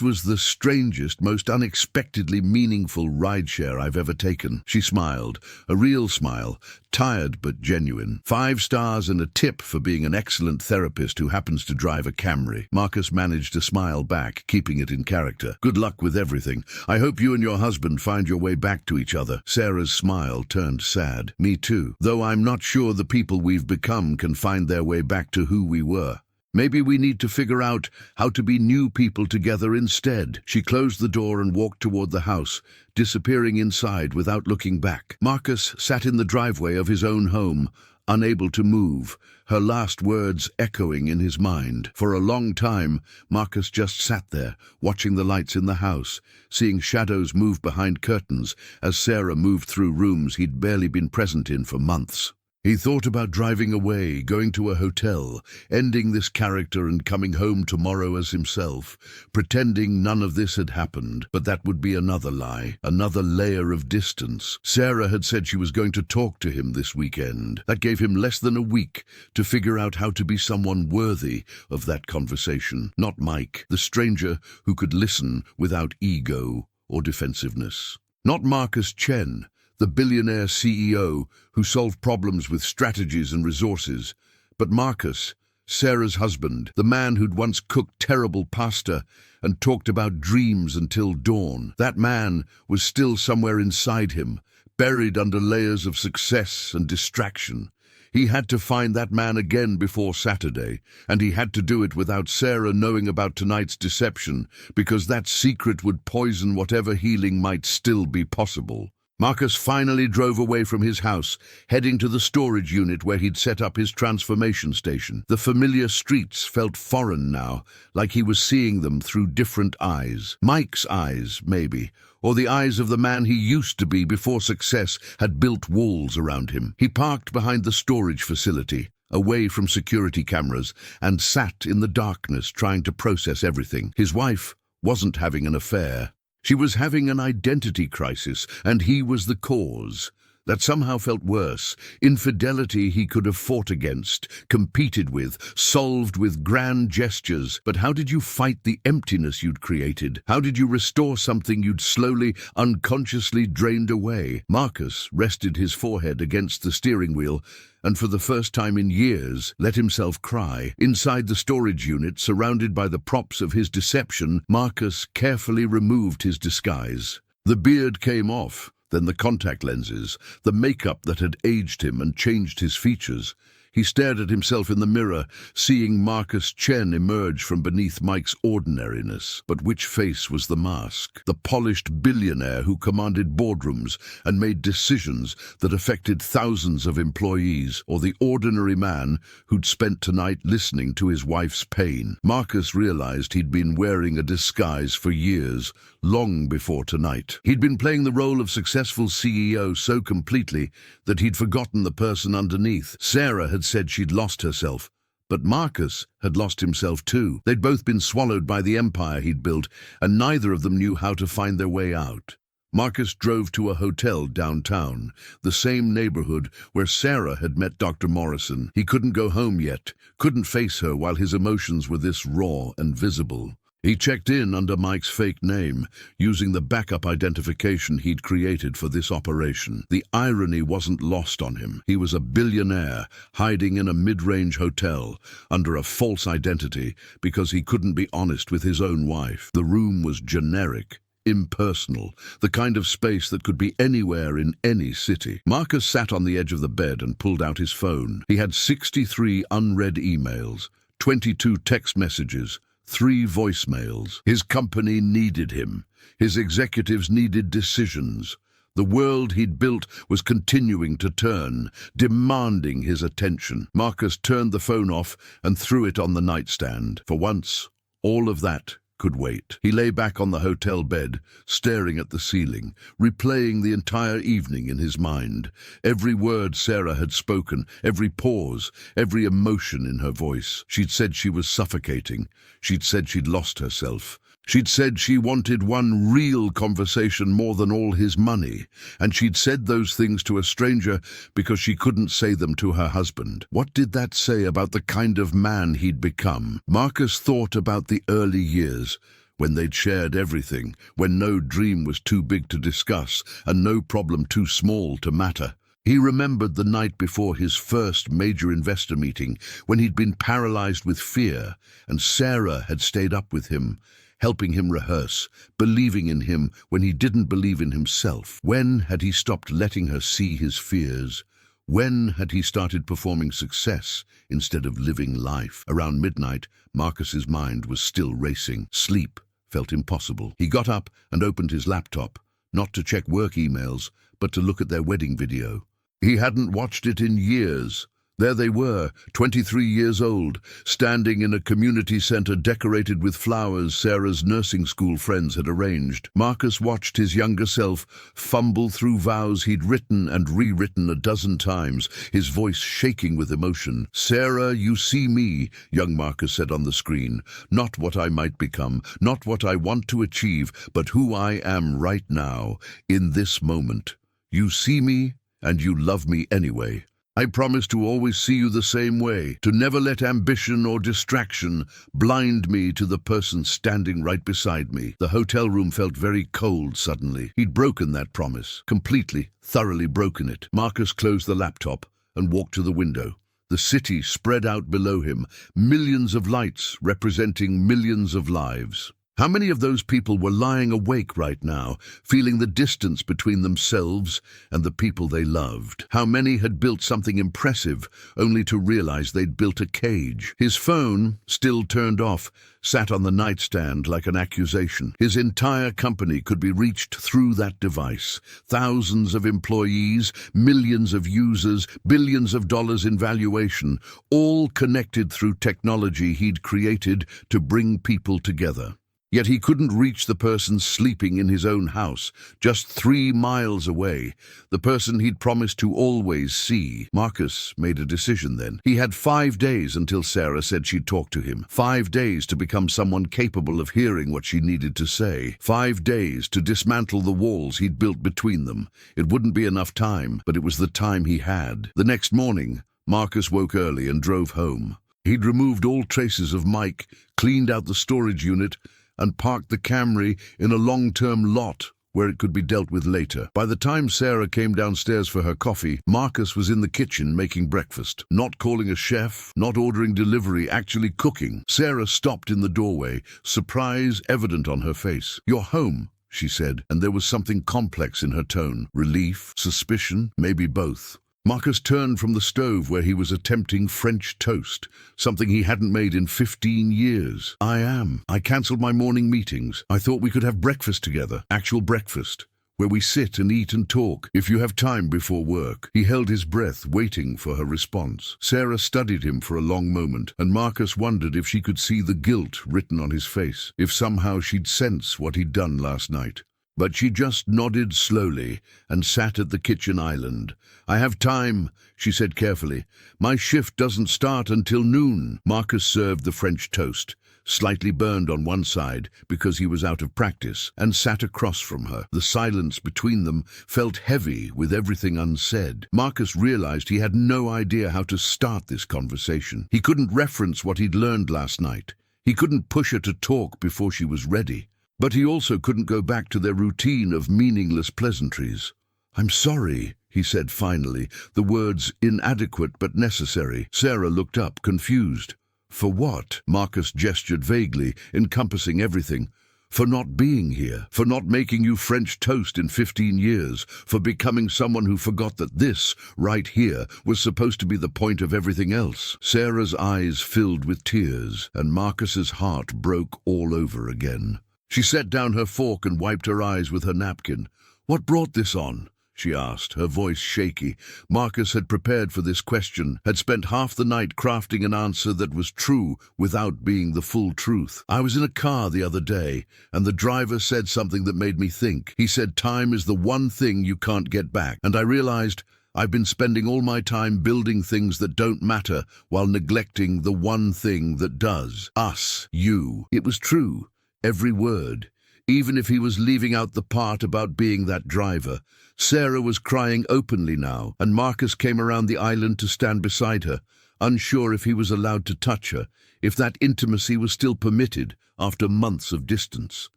was the strangest, most unexpectedly meaningful rideshare I've ever taken." She smiled, a real smile, tired but genuine. 5 stars and a tip for being an excellent therapist who happens to drive a Camry. Marcus managed to smile back, keeping it in character. "Good luck with everything. I hope you and your husband find your way back to each other." Sarah's smile turned sad. "Me too, though I'm not sure the people we've become can find their way back to who we were. Maybe we need to figure out how to be new people together instead." She closed the door and walked toward the house, disappearing inside without looking back. Marcus sat in the driveway of his own home, unable to move, her last words echoing in his mind. For a long time, Marcus just sat there, watching the lights in the house, seeing shadows move behind curtains as Sarah moved through rooms he'd barely been present in for months. He thought about driving away, going to a hotel, ending this character and coming home tomorrow as himself, pretending none of this had happened. But that would be another lie, another layer of distance. Sarah had said she was going to talk to him this weekend. That gave him less than a week to figure out how to be someone worthy of that conversation. Not Mike, the stranger who could listen without ego or defensiveness. Not Marcus Chen, the billionaire CEO who solved problems with strategies and resources. But Marcus, Sarah's husband, the man who'd once cooked terrible pasta and talked about dreams until dawn, that man was still somewhere inside him, buried under layers of success and distraction. He had to find that man again before Saturday, and he had to do it without Sarah knowing about tonight's deception, because that secret would poison whatever healing might still be possible. Marcus finally drove away from his house, heading to the storage unit where he'd set up his transformation station. The familiar streets felt foreign now, like he was seeing them through different eyes. Mike's eyes, maybe, or the eyes of the man he used to be before success had built walls around him. He parked behind the storage facility, away from security cameras, and sat in the darkness trying to process everything. His wife wasn't having an affair. She was having an identity crisis, and he was the cause. That somehow felt worse. Infidelity he could have fought against, competed with, solved with grand gestures. But how did you fight the emptiness you'd created? How did you restore something you'd slowly, unconsciously drained away? Marcus rested his forehead against the steering wheel and for the first time in years let himself cry. Inside the storage unit, surrounded by the props of his deception, Marcus carefully removed his disguise. The beard came off, then the contact lenses, the makeup that had aged him and changed his features. He stared at himself in the mirror, seeing Marcus Chen emerge from beneath Mike's ordinariness. But which face was the mask? The polished billionaire who commanded boardrooms and made decisions that affected thousands of employees, or the ordinary man who'd spent tonight listening to his wife's pain? Marcus realized he'd been wearing a disguise for years, long before tonight. He'd been playing the role of successful CEO so completely that he'd forgotten the person underneath. Sarah had said she'd lost herself, but Marcus had lost himself too. They'd both been swallowed by the empire he'd built, and neither of them knew how to find their way out. Marcus drove to a hotel downtown, the same neighborhood where Sarah had met Dr. Morrison. He couldn't go home yet, couldn't face her while his emotions were this raw and visible. He checked in under Mike's fake name, using the backup identification he'd created for this operation. The irony wasn't lost on him. He was a billionaire, hiding in a mid-range hotel, under a false identity, because he couldn't be honest with his own wife. The room was generic, impersonal, the kind of space that could be anywhere in any city. Marcus sat on the edge of the bed and pulled out his phone. He had 63 unread emails, 22 text messages, 3 voicemails. His company needed him. His executives needed decisions. The world he'd built was continuing to turn, demanding his attention. Marcus turned the phone off and threw it on the nightstand. For once, all of that could wait. He lay back on the hotel bed, staring at the ceiling, replaying the entire evening in his mind. Every word Sarah had spoken, every pause, every emotion in her voice. She'd said she was suffocating. She'd said she'd lost herself. She'd said she wanted one real conversation more than all his money, and she'd said those things to a stranger because she couldn't say them to her husband. What did that say about the kind of man he'd become? Marcus thought about the early years, when they'd shared everything, when no dream was too big to discuss and no problem too small to matter. He remembered the night before his first major investor meeting, when he'd been paralyzed with fear, and Sarah had stayed up with him, helping him rehearse, believing in him when he didn't believe in himself. When had he stopped letting her see his fears? When had he started performing success instead of living life? Around midnight, Marcus's mind was still racing. Sleep felt impossible. He got up and opened his laptop, not to check work emails, but to look at their wedding video. He hadn't watched it in years. There they were, 23 years old, standing in a community center decorated with flowers Sarah's nursing school friends had arranged. Marcus watched his younger self fumble through vows he'd written and rewritten a dozen times, his voice shaking with emotion. "Sarah, you see me," young Marcus said on the screen. "Not what I might become, not what I want to achieve, but who I am right now, in this moment. You see me, and you love me anyway." I promise to always see you the same way, to never let ambition or distraction blind me to the person standing right beside me. The hotel room felt very cold suddenly. He'd broken that promise. Completely, thoroughly broken it. Marcus closed the laptop and walked to the window. The city spread out below him, millions of lights representing millions of lives. How many of those people were lying awake right now, feeling the distance between themselves and the people they loved? How many had built something impressive, only to realize they'd built a cage? His phone, still turned off, sat on the nightstand like an accusation. His entire company could be reached through that device. Thousands of employees, millions of users, billions of dollars in valuation, all connected through technology he'd created to bring people together. Yet he couldn't reach the person sleeping in his own house, just 3 miles away, the person he'd promised to always see. Marcus made a decision then. He had 5 days until Sarah said she'd talk to him. 5 days to become someone capable of hearing what she needed to say. 5 days to dismantle the walls he'd built between them. It wouldn't be enough time, but it was the time he had. The next morning, Marcus woke early and drove home. He'd removed all traces of Mike, cleaned out the storage unit, and parked the Camry in a long-term lot where it could be dealt with later. By the time Sarah came downstairs for her coffee, Marcus was in the kitchen making breakfast. Not calling a chef, not ordering delivery, actually cooking. Sarah stopped in the doorway, surprise evident on her face. "You're home," she said, and there was something complex in her tone. Relief, suspicion, maybe both. Marcus turned from the stove where he was attempting French toast, something he hadn't made in 15 years. I cancelled my morning meetings. I thought we could have breakfast together, actual breakfast, where we sit and eat and talk, if you have time before work." He held his breath, waiting for her response. Sarah studied him for a long moment, and Marcus wondered if she could see the guilt written on his face, if somehow she'd sense what he'd done last night. But she just nodded slowly and sat at the kitchen island. "I have time," she said carefully. "My shift doesn't start until noon." Marcus served the French toast, slightly burned on one side because he was out of practice, and sat across from her. The silence between them felt heavy with everything unsaid. Marcus realized he had no idea how to start this conversation. He couldn't reference what he'd learned last night. He couldn't push her to talk before she was ready. But he also couldn't go back to their routine of meaningless pleasantries. "I'm sorry," he said finally, the words inadequate but necessary. Sarah looked up, confused. "For what?" Marcus gestured vaguely, encompassing everything. "For not being here, for not making you French toast in 15 years, for becoming someone who forgot that this, right here, was supposed to be the point of everything else." Sarah's eyes filled with tears, and Marcus's heart broke all over again. She set down her fork and wiped her eyes with her napkin. "What brought this on?" she asked, her voice shaky. Marcus had prepared for this question, had spent half the night crafting an answer that was true without being the full truth. "I was in a car the other day, and the driver said something that made me think. He said time is the one thing you can't get back, and I realized I've been spending all my time building things that don't matter while neglecting the one thing that does. Us, you." It was true. Every word, even if he was leaving out the part about being that driver. Sarah was crying openly now, and Marcus came around the island to stand beside her, unsure if he was allowed to touch her, if that intimacy was still permitted after months of distance.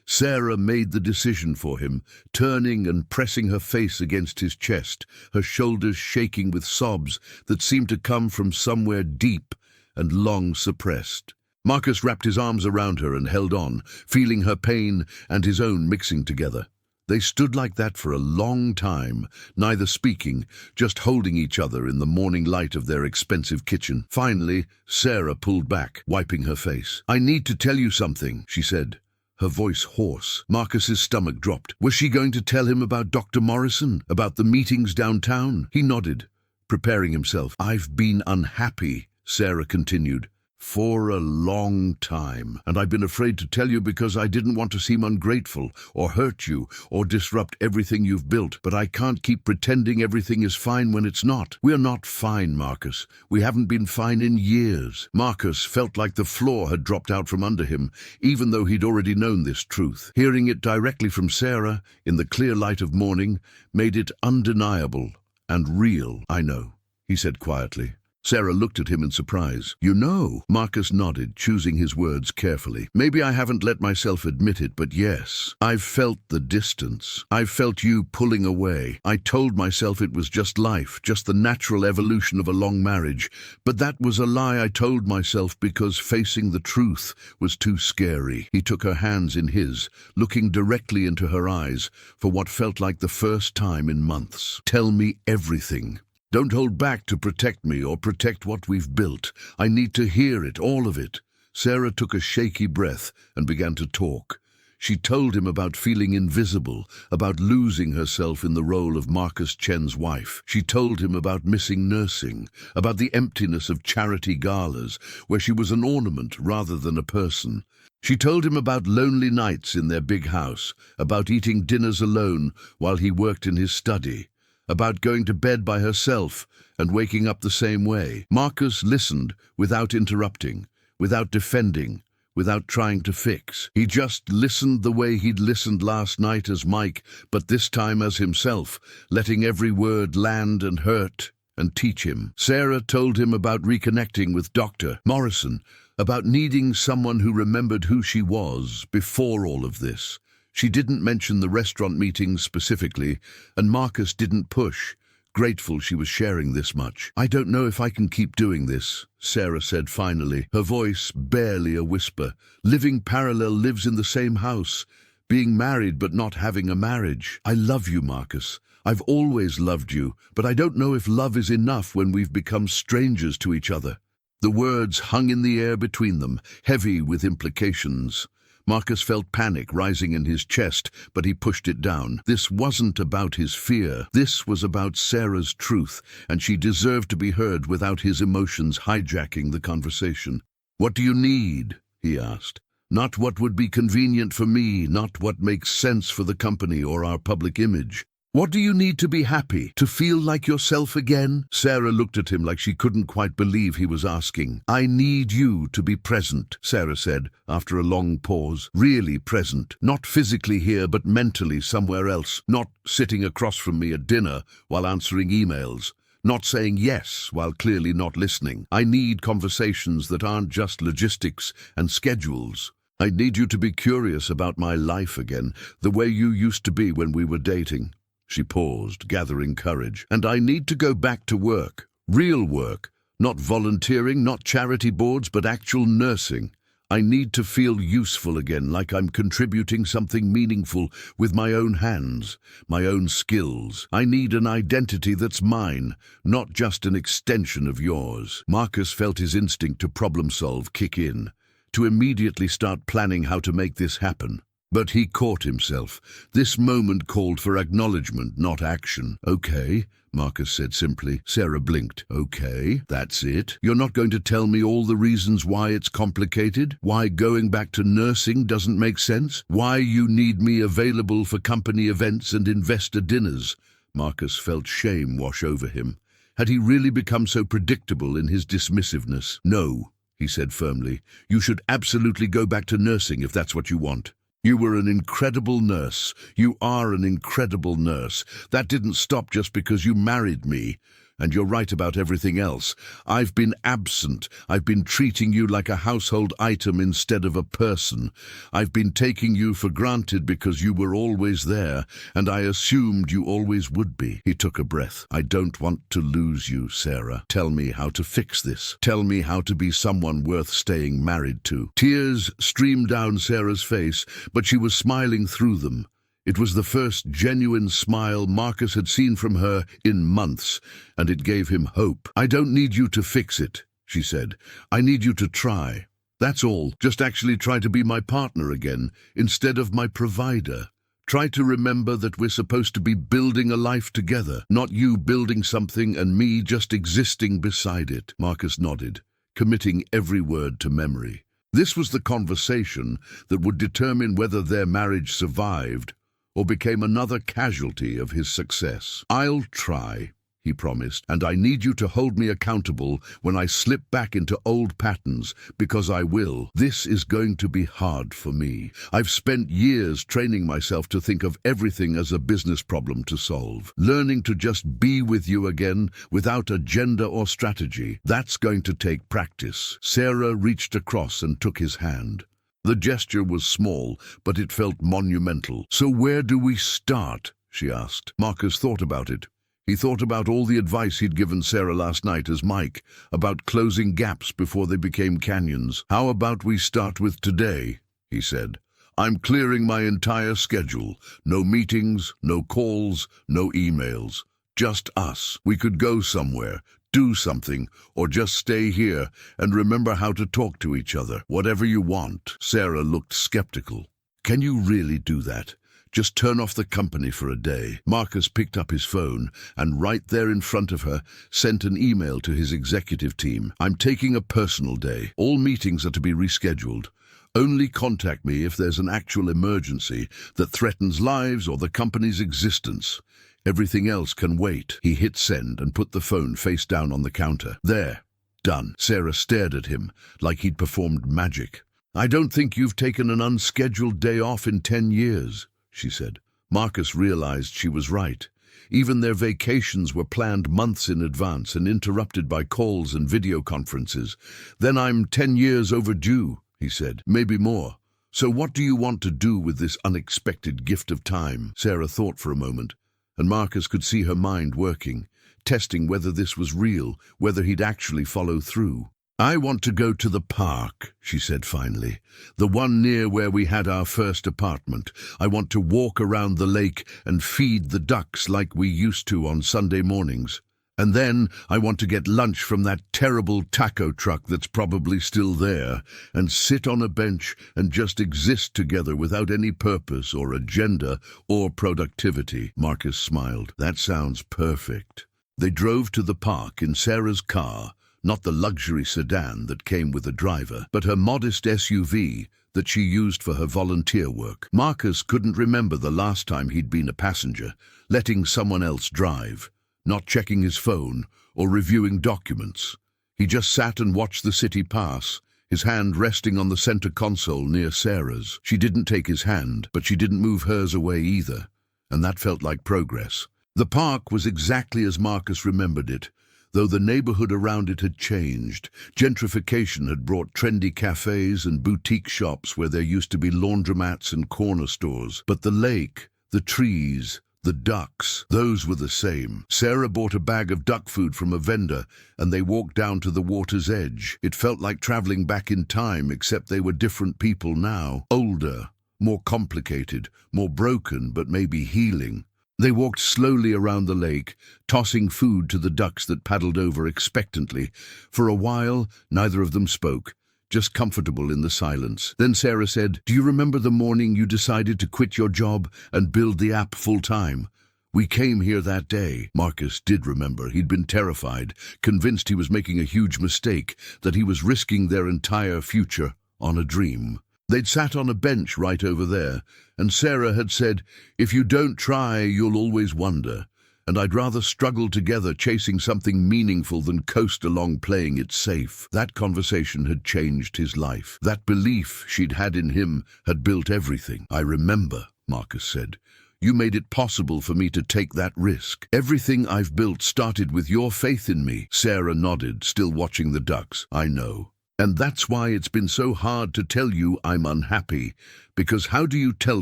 Sarah made the decision for him, turning and pressing her face against his chest, her shoulders shaking with sobs that seemed to come from somewhere deep and long suppressed. Marcus wrapped his arms around her and held on, feeling her pain and his own mixing together. They stood like that for a long time, neither speaking, just holding each other in the morning light of their expensive kitchen. Finally, Sarah pulled back, wiping her face. "I need to tell you something," she said, her voice hoarse. Marcus's stomach dropped. Was she going to tell him about Dr. Morrison, about the meetings downtown? He nodded, preparing himself. "I've been unhappy," Sarah continued, "for a long time, and I've been afraid to tell you because I didn't want to seem ungrateful or hurt you or disrupt everything you've built, but I can't keep pretending everything is fine when it's not. We're not fine, Marcus. We haven't been fine in years." Marcus felt like the floor had dropped out from under him, even though he'd already known this truth. Hearing it directly from Sarah, in the clear light of morning, made it undeniable and real. "I know," he said quietly. Sarah looked at him in surprise. You know, Marcus nodded, choosing his words carefully. Maybe I haven't let myself admit it, but yes, I've felt the distance. I've felt you pulling away. I told myself it was just life, just the natural evolution of a long marriage. But that was a lie I told myself because facing the truth was too scary. He took her hands in his, looking directly into her eyes for what felt like the first time in months. Tell me everything. Don't hold back to protect me or protect what we've built. I need to hear it, all of it. Sarah took a shaky breath and began to talk. She told him about feeling invisible, about losing herself in the role of Marcus Chen's wife. She told him about missing nursing, about the emptiness of charity galas, where she was an ornament rather than a person. She told him about lonely nights in their big house, about eating dinners alone while he worked in his study, about going to bed by herself and waking up the same way. Marcus listened without interrupting, without defending, without trying to fix. He just listened the way he'd listened last night as Mike, but this time as himself, letting every word land and hurt and teach him. Sarah told him about reconnecting with Dr. Morrison, about needing someone who remembered who she was before all of this. She didn't mention the restaurant meetings specifically, and Marcus didn't push, grateful she was sharing this much. I don't know if I can keep doing this, Sarah said finally, her voice barely a whisper. Living parallel, lives in the same house, being married but not having a marriage. I love you, Marcus. I've always loved you, but I don't know if love is enough when we've become strangers to each other. The words hung in the air between them, heavy with implications. Marcus felt panic rising in his chest, but he pushed it down. This wasn't about his fear. This was about Sarah's truth, and she deserved to be heard without his emotions hijacking the conversation. What do you need? He asked. Not what would be convenient for me, not what makes sense for the company or our public image. What do you need to be happy, to feel like yourself again? Sarah looked at him like she couldn't quite believe he was asking. I need you to be present, Sarah said, after a long pause. Really present. Not physically here, but mentally somewhere else. Not sitting across from me at dinner while answering emails. Not saying yes while clearly not listening. I need conversations that aren't just logistics and schedules. I need you to be curious about my life again, the way you used to be when we were dating. She paused, gathering courage. And I need to go back to work. Real work. Not volunteering, not charity boards, but actual nursing. I need to feel useful again, like I'm contributing something meaningful with my own hands, my own skills. I need an identity that's mine, not just an extension of yours. Marcus felt his instinct to problem solve kick in, to immediately start planning how to make this happen. But he caught himself. This moment called for acknowledgement, not action. Okay, Marcus said simply. Sarah blinked. Okay, that's it. You're not going to tell me all the reasons why it's complicated? Why going back to nursing doesn't make sense? Why you need me available for company events and investor dinners? Marcus felt shame wash over him. Had he really become so predictable in his dismissiveness? No, he said firmly. You should absolutely go back to nursing if that's what you want. You were an incredible nurse. You are an incredible nurse. That didn't stop just because you married me. And you're right about everything else. I've been absent. I've been treating you like a household item instead of a person. I've been taking you for granted because you were always there, and I assumed you always would be. He took a breath. I don't want to lose you, Sarah. Tell me how to fix this. Tell me how to be someone worth staying married to. Tears streamed down Sarah's face, but she was smiling through them. It was the first genuine smile Marcus had seen from her in months, and it gave him hope. I don't need you to fix it, she said. I need you to try. That's all. Just actually try to be my partner again, instead of my provider. Try to remember that we're supposed to be building a life together, not you building something and me just existing beside it. Marcus nodded, committing every word to memory. This was the conversation that would determine whether their marriage survived or became another casualty of his success. I'll try, he promised, and I need you to hold me accountable when I slip back into old patterns, because I will. This is going to be hard for me. I've spent years training myself to think of everything as a business problem to solve. Learning to just be with you again without agenda or strategy, that's going to take practice. Sarah reached across and took his hand. The gesture was small, but it felt monumental. So where do we start? She asked. Marcus thought about it. He thought about all the advice he'd given Sarah last night as Mike, about closing gaps before they became canyons. How about we start with today, he said. I'm clearing my entire schedule. No meetings, no calls, no emails. Just us. We could go somewhere, do something, or just stay here and remember how to talk to each other. Whatever you want. Sarah looked skeptical. Can you really do that? Just turn off the company for a day. Marcus picked up his phone and right there in front of her sent an email to his executive team. I'm taking a personal day. All meetings are to be rescheduled. Only contact me if there's an actual emergency that threatens lives or the company's existence. Everything else can wait. He hit send and put the phone face down on the counter. There. Done. Sarah stared at him like he'd performed magic. I don't think you've taken an unscheduled day off in 10 years. She said. Marcus realized she was right. Even their vacations were planned months in advance and interrupted by calls and video conferences. Then I'm 10 years overdue, he said. Maybe more. So what do you want to do with this unexpected gift of time? Sarah thought for a moment, and Marcus could see her mind working, testing whether this was real, whether he'd actually follow through. I want to go to the park, she said finally. The one near where we had our first apartment. I want to walk around the lake and feed the ducks like we used to on Sunday mornings. And then I want to get lunch from that terrible taco truck that's probably still there, and sit on a bench and just exist together without any purpose or agenda or productivity. Marcus smiled. That sounds perfect. They drove to the park in Sarah's car, not the luxury sedan that came with a driver, but her modest SUV that she used for her volunteer work. Marcus couldn't remember the last time he'd been a passenger, letting someone else drive, not checking his phone or reviewing documents. He just sat and watched the city pass, his hand resting on the center console near Sarah's. She didn't take his hand, but she didn't move hers away either, and that felt like progress. The park was exactly as Marcus remembered it, though the neighborhood around it had changed. Gentrification had brought trendy cafes and boutique shops where there used to be laundromats and corner stores. But the lake, the trees, the ducks, those were the same. Sarah bought a bag of duck food from a vendor, and they walked down to the water's edge. It felt like traveling back in time, except they were different people now. Older, more complicated, more broken, but maybe healing. They walked slowly around the lake, tossing food to the ducks that paddled over expectantly. For a while, neither of them spoke, just comfortable in the silence. Then Sarah said, "Do you remember the morning you decided to quit your job and build the app full-time? We came here that day." Marcus did remember. He'd been terrified, convinced he was making a huge mistake, that he was risking their entire future on a dream. They'd sat on a bench right over there, and Sarah had said, "If you don't try, you'll always wonder. And I'd rather struggle together chasing something meaningful than coast along playing it safe." That conversation had changed his life. That belief she'd had in him had built everything. "I remember," Marcus said. "You made it possible for me to take that risk. Everything I've built started with your faith in me." Sarah nodded, still watching the ducks. "I know. And that's why it's been so hard to tell you I'm unhappy. Because how do you tell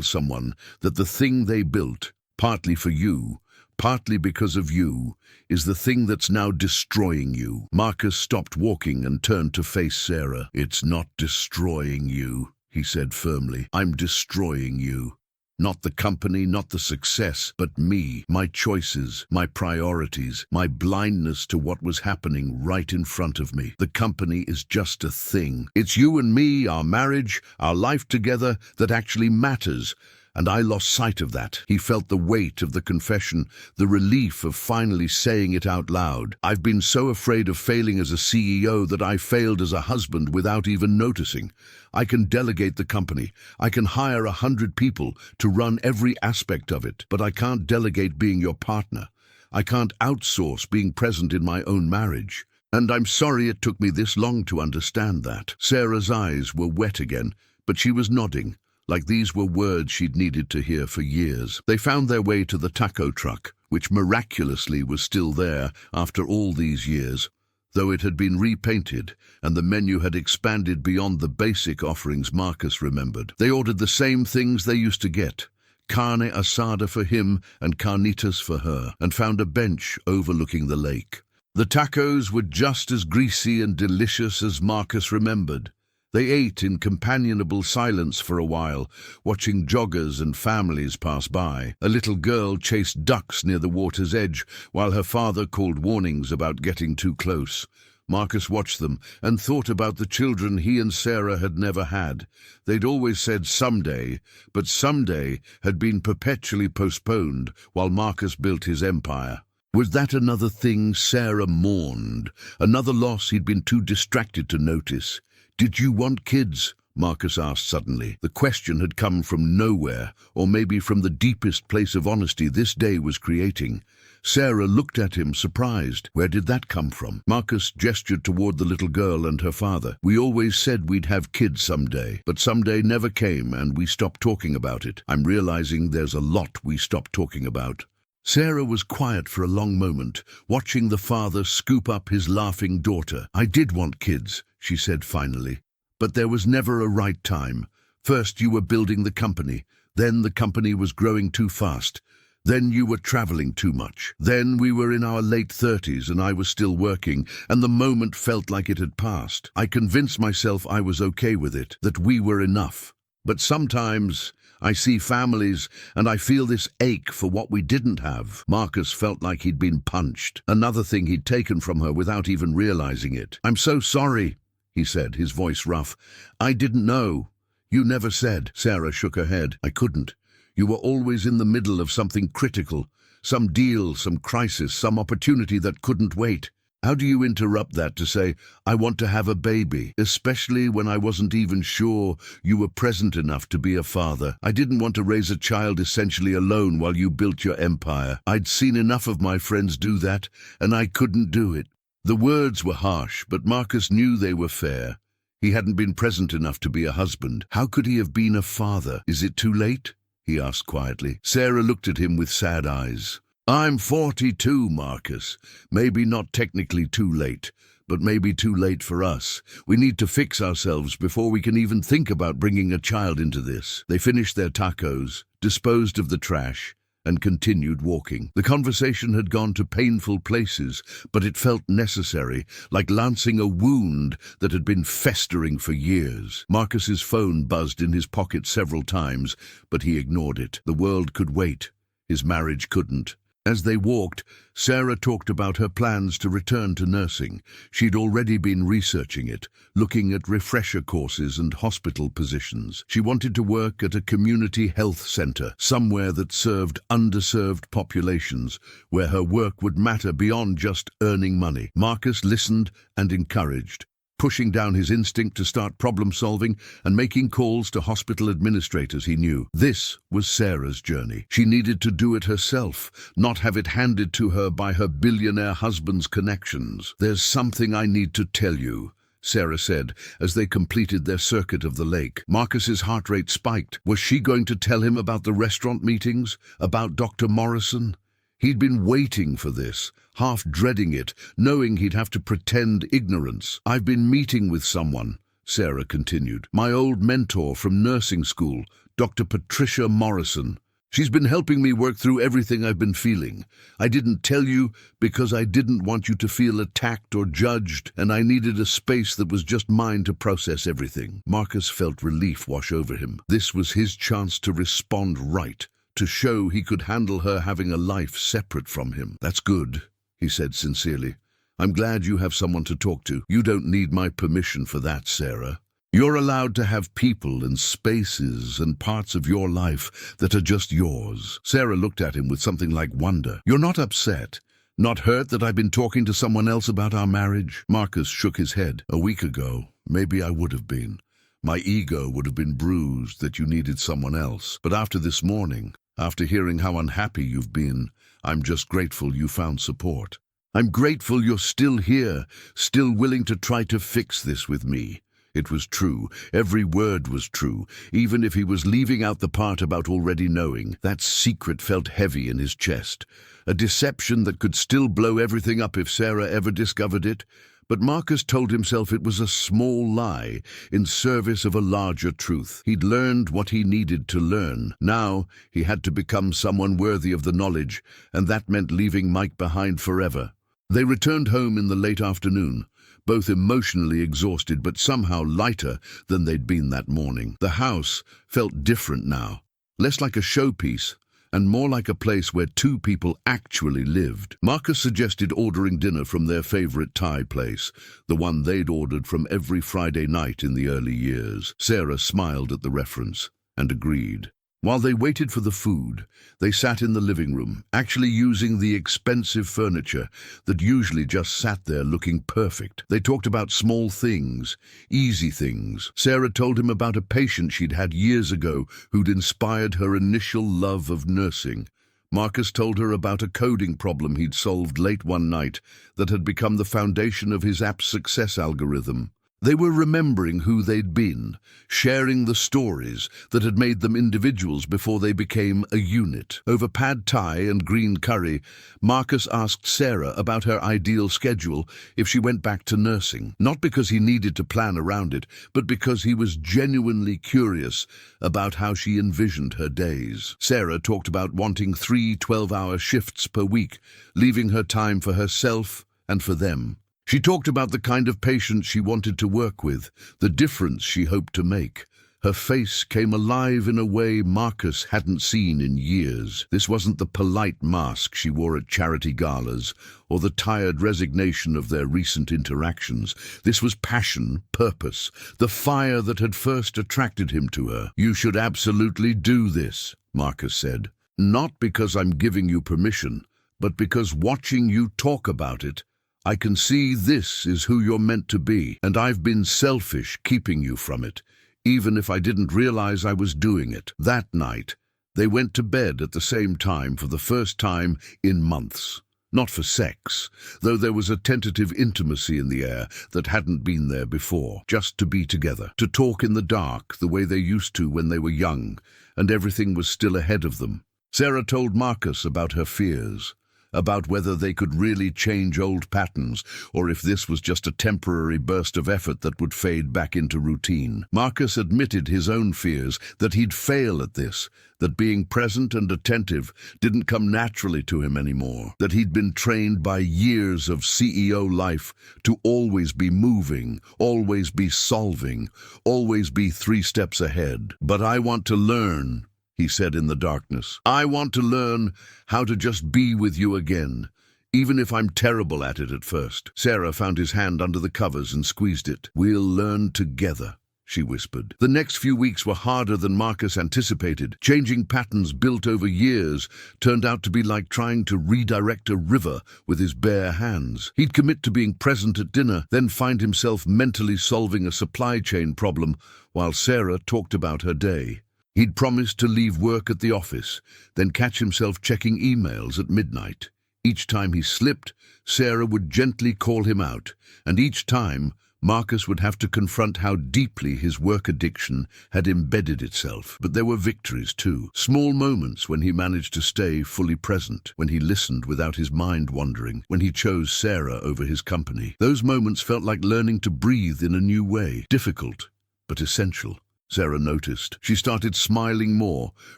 someone that the thing they built, partly for you, partly because of you, is the thing that's now destroying you?" Marcus stopped walking and turned to face Sarah. "It's not destroying you," he said firmly. "I'm destroying you. Not the company, not the success, but me, my choices, my priorities, my blindness to what was happening right in front of me. The company is just a thing. It's you and me, our marriage, our life together that actually matters. And I lost sight of that." He felt the weight of the confession, the relief of finally saying it out loud. "I've been so afraid of failing as a CEO that I failed as a husband without even noticing. I can delegate the company. I can hire 100 people to run every aspect of it, but I can't delegate being your partner. I can't outsource being present in my own marriage. And I'm sorry it took me this long to understand that." Sarah's eyes were wet again, but she was nodding, like these were words she'd needed to hear for years. They found their way to the taco truck, which miraculously was still there after all these years, though it had been repainted and the menu had expanded beyond the basic offerings Marcus remembered. They ordered the same things they used to get: carne asada for him and carnitas for her, and found a bench overlooking the lake. The tacos were just as greasy and delicious as Marcus remembered. They ate in companionable silence for a while, watching joggers and families pass by. A little girl chased ducks near the water's edge, while her father called warnings about getting too close. Marcus watched them and thought about the children he and Sarah had never had. They'd always said someday, but someday had been perpetually postponed while Marcus built his empire. Was that another thing Sarah mourned, another loss he'd been too distracted to notice? "Did you want kids?" Marcus asked suddenly. The question had come from nowhere, or maybe from the deepest place of honesty this day was creating. Sarah looked at him, surprised. Where did that come from? Marcus gestured toward the little girl and her father. "We always said we'd have kids someday, but someday never came and we stopped talking about it. I'm realizing there's a lot we stopped talking about." Sarah was quiet for a long moment, watching the father scoop up his laughing daughter. "I did want kids," she said finally, "but there was never a right time. First you were building the company, then the company was growing too fast, then you were traveling too much, then we were in our late 30s and I was still working, and the moment felt like it had passed. I convinced myself I was okay with it, that we were enough. But sometimes I see families and I feel this ache for what we didn't have." Marcus felt like he'd been punched, another thing he'd taken from her without even realizing it. "I'm so sorry," he said, his voice rough. "I didn't know. You never said." Sarah shook her head. "I couldn't. You were always in the middle of something critical, some deal, some crisis, some opportunity that couldn't wait. How do you interrupt that to say, 'I want to have a baby,' especially when I wasn't even sure you were present enough to be a father? I didn't want to raise a child essentially alone while you built your empire. I'd seen enough of my friends do that, and I couldn't do it." The words were harsh, but Marcus knew they were fair. He hadn't been present enough to be a husband. How could he have been a father? "Is it too late?" he asked quietly. Sarah looked at him with sad eyes. "I'm 42, Marcus. Maybe not technically too late, but maybe too late for us. We need to fix ourselves before we can even think about bringing a child into this." They finished their tacos, disposed of the trash, and continued walking. The conversation had gone to painful places, but it felt necessary, like lancing a wound that had been festering for years. Marcus's phone buzzed in his pocket several times, but he ignored it. The world could wait. His marriage couldn't. As they walked, Sarah talked about her plans to return to nursing. She'd already been researching it, looking at refresher courses and hospital positions. She wanted to work at a community health center, somewhere that served underserved populations, where her work would matter beyond just earning money. Marcus listened and encouraged, pushing down his instinct to start problem-solving and making calls to hospital administrators he knew. This was Sarah's journey. She needed to do it herself, not have it handed to her by her billionaire husband's connections. "There's something I need to tell you," Sarah said, as they completed their circuit of the lake. Marcus's heart rate spiked. Was she going to tell him about the restaurant meetings? About Dr. Morrison? He'd been waiting for this, half dreading it, knowing he'd have to pretend ignorance. "I've been meeting with someone," Sarah continued. "My old mentor from nursing school, Dr. Patricia Morrison. She's been helping me work through everything I've been feeling. I didn't tell you because I didn't want you to feel attacked or judged, and I needed a space that was just mine to process everything." Marcus felt relief wash over him. This was his chance to respond right, to show he could handle her having a life separate from him. "That's good," he said sincerely. "I'm glad you have someone to talk to. You don't need my permission for that, Sarah. You're allowed to have people and spaces and parts of your life that are just yours." Sarah looked at him with something like wonder. "You're not upset? Not hurt that I've been talking to someone else about our marriage?" Marcus shook his head. "A week ago, maybe I would have been. My ego would have been bruised that you needed someone else. But after this morning, After hearing how unhappy you've been, I'm just grateful you found support. I'm grateful you're still here, still willing to try to fix this with me. It was true. Every word was true, even if he was leaving out the part about already knowing. That secret felt heavy in his chest. A deception that could still blow everything up if Sarah ever discovered it. But Marcus told himself it was a small lie in service of a larger truth. He'd learned what he needed to learn. Now he had to become someone worthy of the knowledge, and that meant leaving Mike behind forever. They returned home in the late afternoon, both emotionally exhausted but somehow lighter than they'd been that morning. The house felt different now, less like a showpiece and more like a place where two people actually lived. Marcus suggested ordering dinner from their favorite Thai place, the one they'd ordered from every Friday night in the early years. Sarah smiled at the reference and agreed. While they waited for the food, they sat in the living room, actually using the expensive furniture that usually just sat there looking perfect. They talked about small things, easy things. Sarah told him about a patient she'd had years ago who'd inspired her initial love of nursing. Marcus told her about a coding problem he'd solved late one night that had become the foundation of his app's success algorithm. They were remembering who they'd been, sharing the stories that had made them individuals before they became a unit. Over pad thai and green curry, Marcus asked Sarah about her ideal schedule if she went back to nursing, not because he needed to plan around it, but because he was genuinely curious about how she envisioned her days. Sarah talked about wanting 3 12-hour shifts per week, leaving her time for herself and for them. She talked about the kind of patient she wanted to work with, the difference she hoped to make. Her face came alive in a way Marcus hadn't seen in years. This wasn't the polite mask she wore at charity galas, or the tired resignation of their recent interactions. This was passion, purpose, the fire that had first attracted him to her. "You should absolutely do this," Marcus said. "Not because I'm giving you permission, but because watching you talk about it, I can see this is who you're meant to be, and I've been selfish keeping you from it, even if I didn't realize I was doing it." That night, they went to bed at the same time for the first time in months. Not for sex, though there was a tentative intimacy in the air that hadn't been there before. Just to be together, to talk in the dark the way they used to when they were young, and everything was still ahead of them. Sarah told Marcus about her fears, about whether they could really change old patterns, or if this was just a temporary burst of effort that would fade back into routine. Marcus admitted his own fears, that he'd fail at this, that being present and attentive didn't come naturally to him anymore, that he'd been trained by years of CEO life to always be moving, always be solving, always be 3 steps ahead. "But I want to learn," he said in the darkness. "I want to learn how to just be with you again, even if I'm terrible at it at first." Sarah found his hand under the covers and squeezed it. "We'll learn together," she whispered. The next few weeks were harder than Marcus anticipated. Changing patterns built over years turned out to be like trying to redirect a river with his bare hands. He'd commit to being present at dinner, then find himself mentally solving a supply chain problem while Sarah talked about her day. He'd promised to leave work at the office, then catch himself checking emails at midnight. Each time he slipped, Sarah would gently call him out, and each time, Marcus would have to confront how deeply his work addiction had embedded itself. But there were victories too, small moments when he managed to stay fully present, when he listened without his mind wandering, when he chose Sarah over his company. Those moments felt like learning to breathe in a new way, difficult, but essential. Sarah noticed. She started smiling more,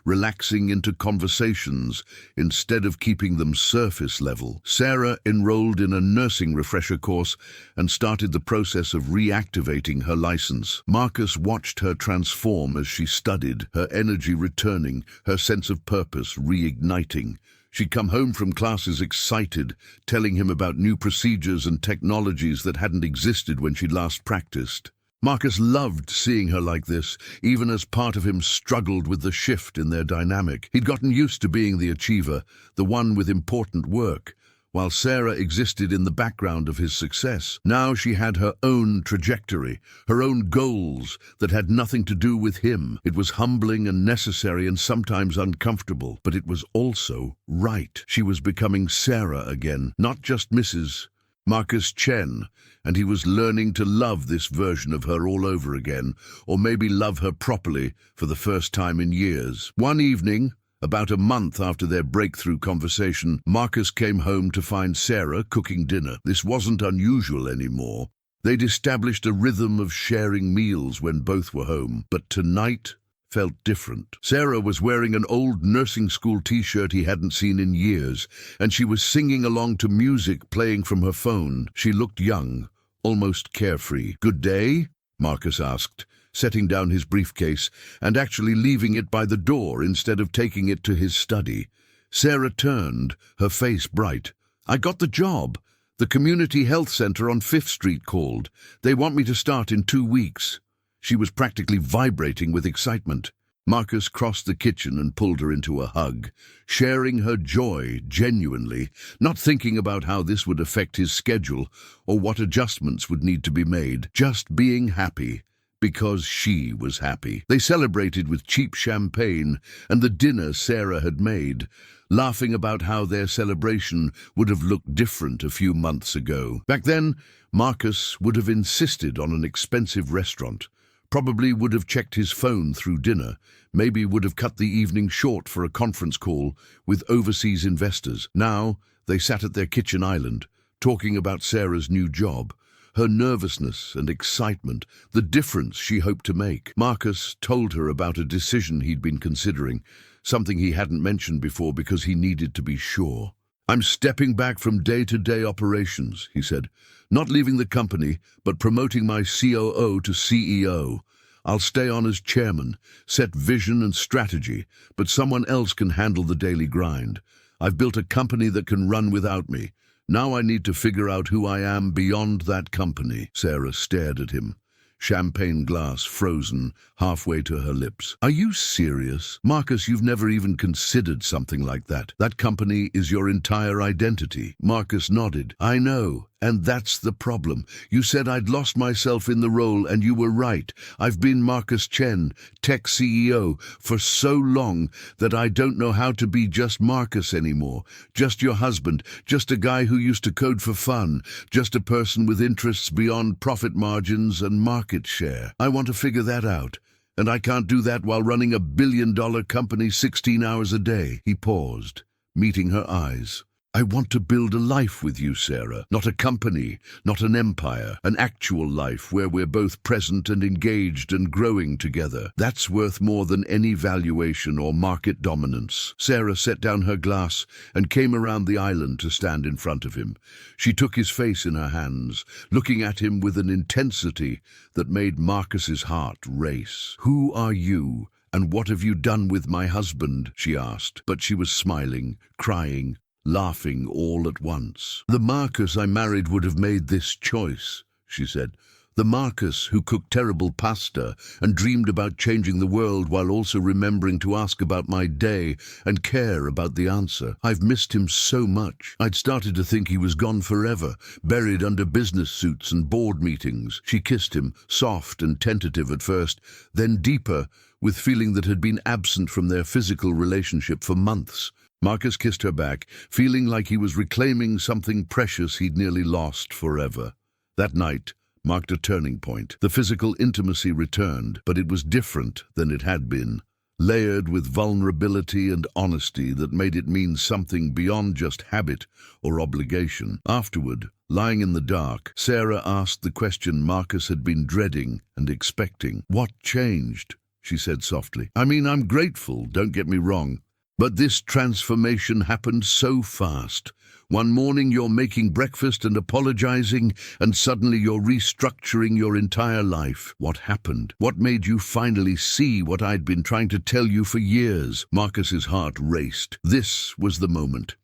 relaxing into conversations instead of keeping them surface level. Sarah enrolled in a nursing refresher course and started the process of reactivating her license. Marcus watched her transform as she studied, her energy returning, her sense of purpose reigniting. She'd come home from classes excited, telling him about new procedures and technologies that hadn't existed when she'd last practiced. Marcus loved seeing her like this, even as part of him struggled with the shift in their dynamic. He'd gotten used to being the achiever, the one with important work, while Sarah existed in the background of his success. Now she had her own trajectory, her own goals that had nothing to do with him. It was humbling and necessary and sometimes uncomfortable, but it was also right. She was becoming Sarah again, not just Mrs. Marcus Chen, and he was learning to love this version of her all over again, or maybe love her properly for the first time in years. One evening, about a month after their breakthrough conversation, Marcus came home to find Sarah cooking dinner. This wasn't unusual anymore. They'd established a rhythm of sharing meals when both were home, but tonight felt different. Sarah was wearing an old nursing school t-shirt he hadn't seen in years, and she was singing along to music playing from her phone. She looked young, almost carefree. "Good day?" Marcus asked, setting down his briefcase and actually leaving it by the door instead of taking it to his study. Sarah turned, her face bright. "I got the job. The community health center on 5th Street called. They want me to start in 2 weeks. She was practically vibrating with excitement. Marcus crossed the kitchen and pulled her into a hug, sharing her joy genuinely, not thinking about how this would affect his schedule or what adjustments would need to be made, just being happy. Because she was happy. They celebrated with cheap champagne and the dinner Sarah had made, laughing about how their celebration would have looked different a few months ago. Back then, Marcus would have insisted on an expensive restaurant, probably would have checked his phone through dinner, maybe would have cut the evening short for a conference call with overseas investors. Now, they sat at their kitchen island, talking about Sarah's new job, her nervousness and excitement, the difference she hoped to make. Marcus told her about a decision he'd been considering, something he hadn't mentioned before because he needed to be sure. "I'm stepping back from day-to-day operations," he said. "Not leaving the company, but promoting my COO to CEO. I'll stay on as chairman, set vision and strategy, but someone else can handle the daily grind. I've built a company that can run without me. Now I need to figure out who I am beyond that company." Sarah stared at him, champagne glass frozen halfway to her lips. "Are you serious? Marcus, you've never even considered something like that. That company is your entire identity." Marcus nodded. "I know. And that's the problem. You said I'd lost myself in the role, and you were right. I've been Marcus Chen, tech CEO, for so long that I don't know how to be just Marcus anymore. Just your husband, just a guy who used to code for fun, just a person with interests beyond profit margins and market share. I want to figure that out. And I can't do that while running a billion-dollar company 16 hours a day." He paused, meeting her eyes. "I want to build a life with you, Sarah. Not a company, not an empire. An actual life where we're both present and engaged and growing together. That's worth more than any valuation or market dominance." Sarah set down her glass and came around the island to stand in front of him. She took his face in her hands, looking at him with an intensity that made Marcus's heart race. "Who are you, and what have you done with my husband?" she asked, but she was smiling, crying, laughing all at once. "The Marcus I married would have made this choice," she said. "The Marcus who cooked terrible pasta and dreamed about changing the world while also remembering to ask about my day and care about the answer. I've missed him so much. I'd started to think he was gone forever, buried under business suits and board meetings." She kissed him, soft and tentative at first, then deeper, with feeling that had been absent from their physical relationship for months. Marcus kissed her back, feeling like he was reclaiming something precious he'd nearly lost forever. That night marked a turning point. The physical intimacy returned, but it was different than it had been, layered with vulnerability and honesty that made it mean something beyond just habit or obligation. Afterward, lying in the dark, Sarah asked the question Marcus had been dreading and expecting. "What changed?" she said softly. "I mean, I'm grateful, don't get me wrong. But this transformation happened so fast. One morning you're making breakfast and apologizing, and suddenly you're restructuring your entire life. What happened? What made you finally see what I'd been trying to tell you for years?" Marcus's heart raced. This was the moment.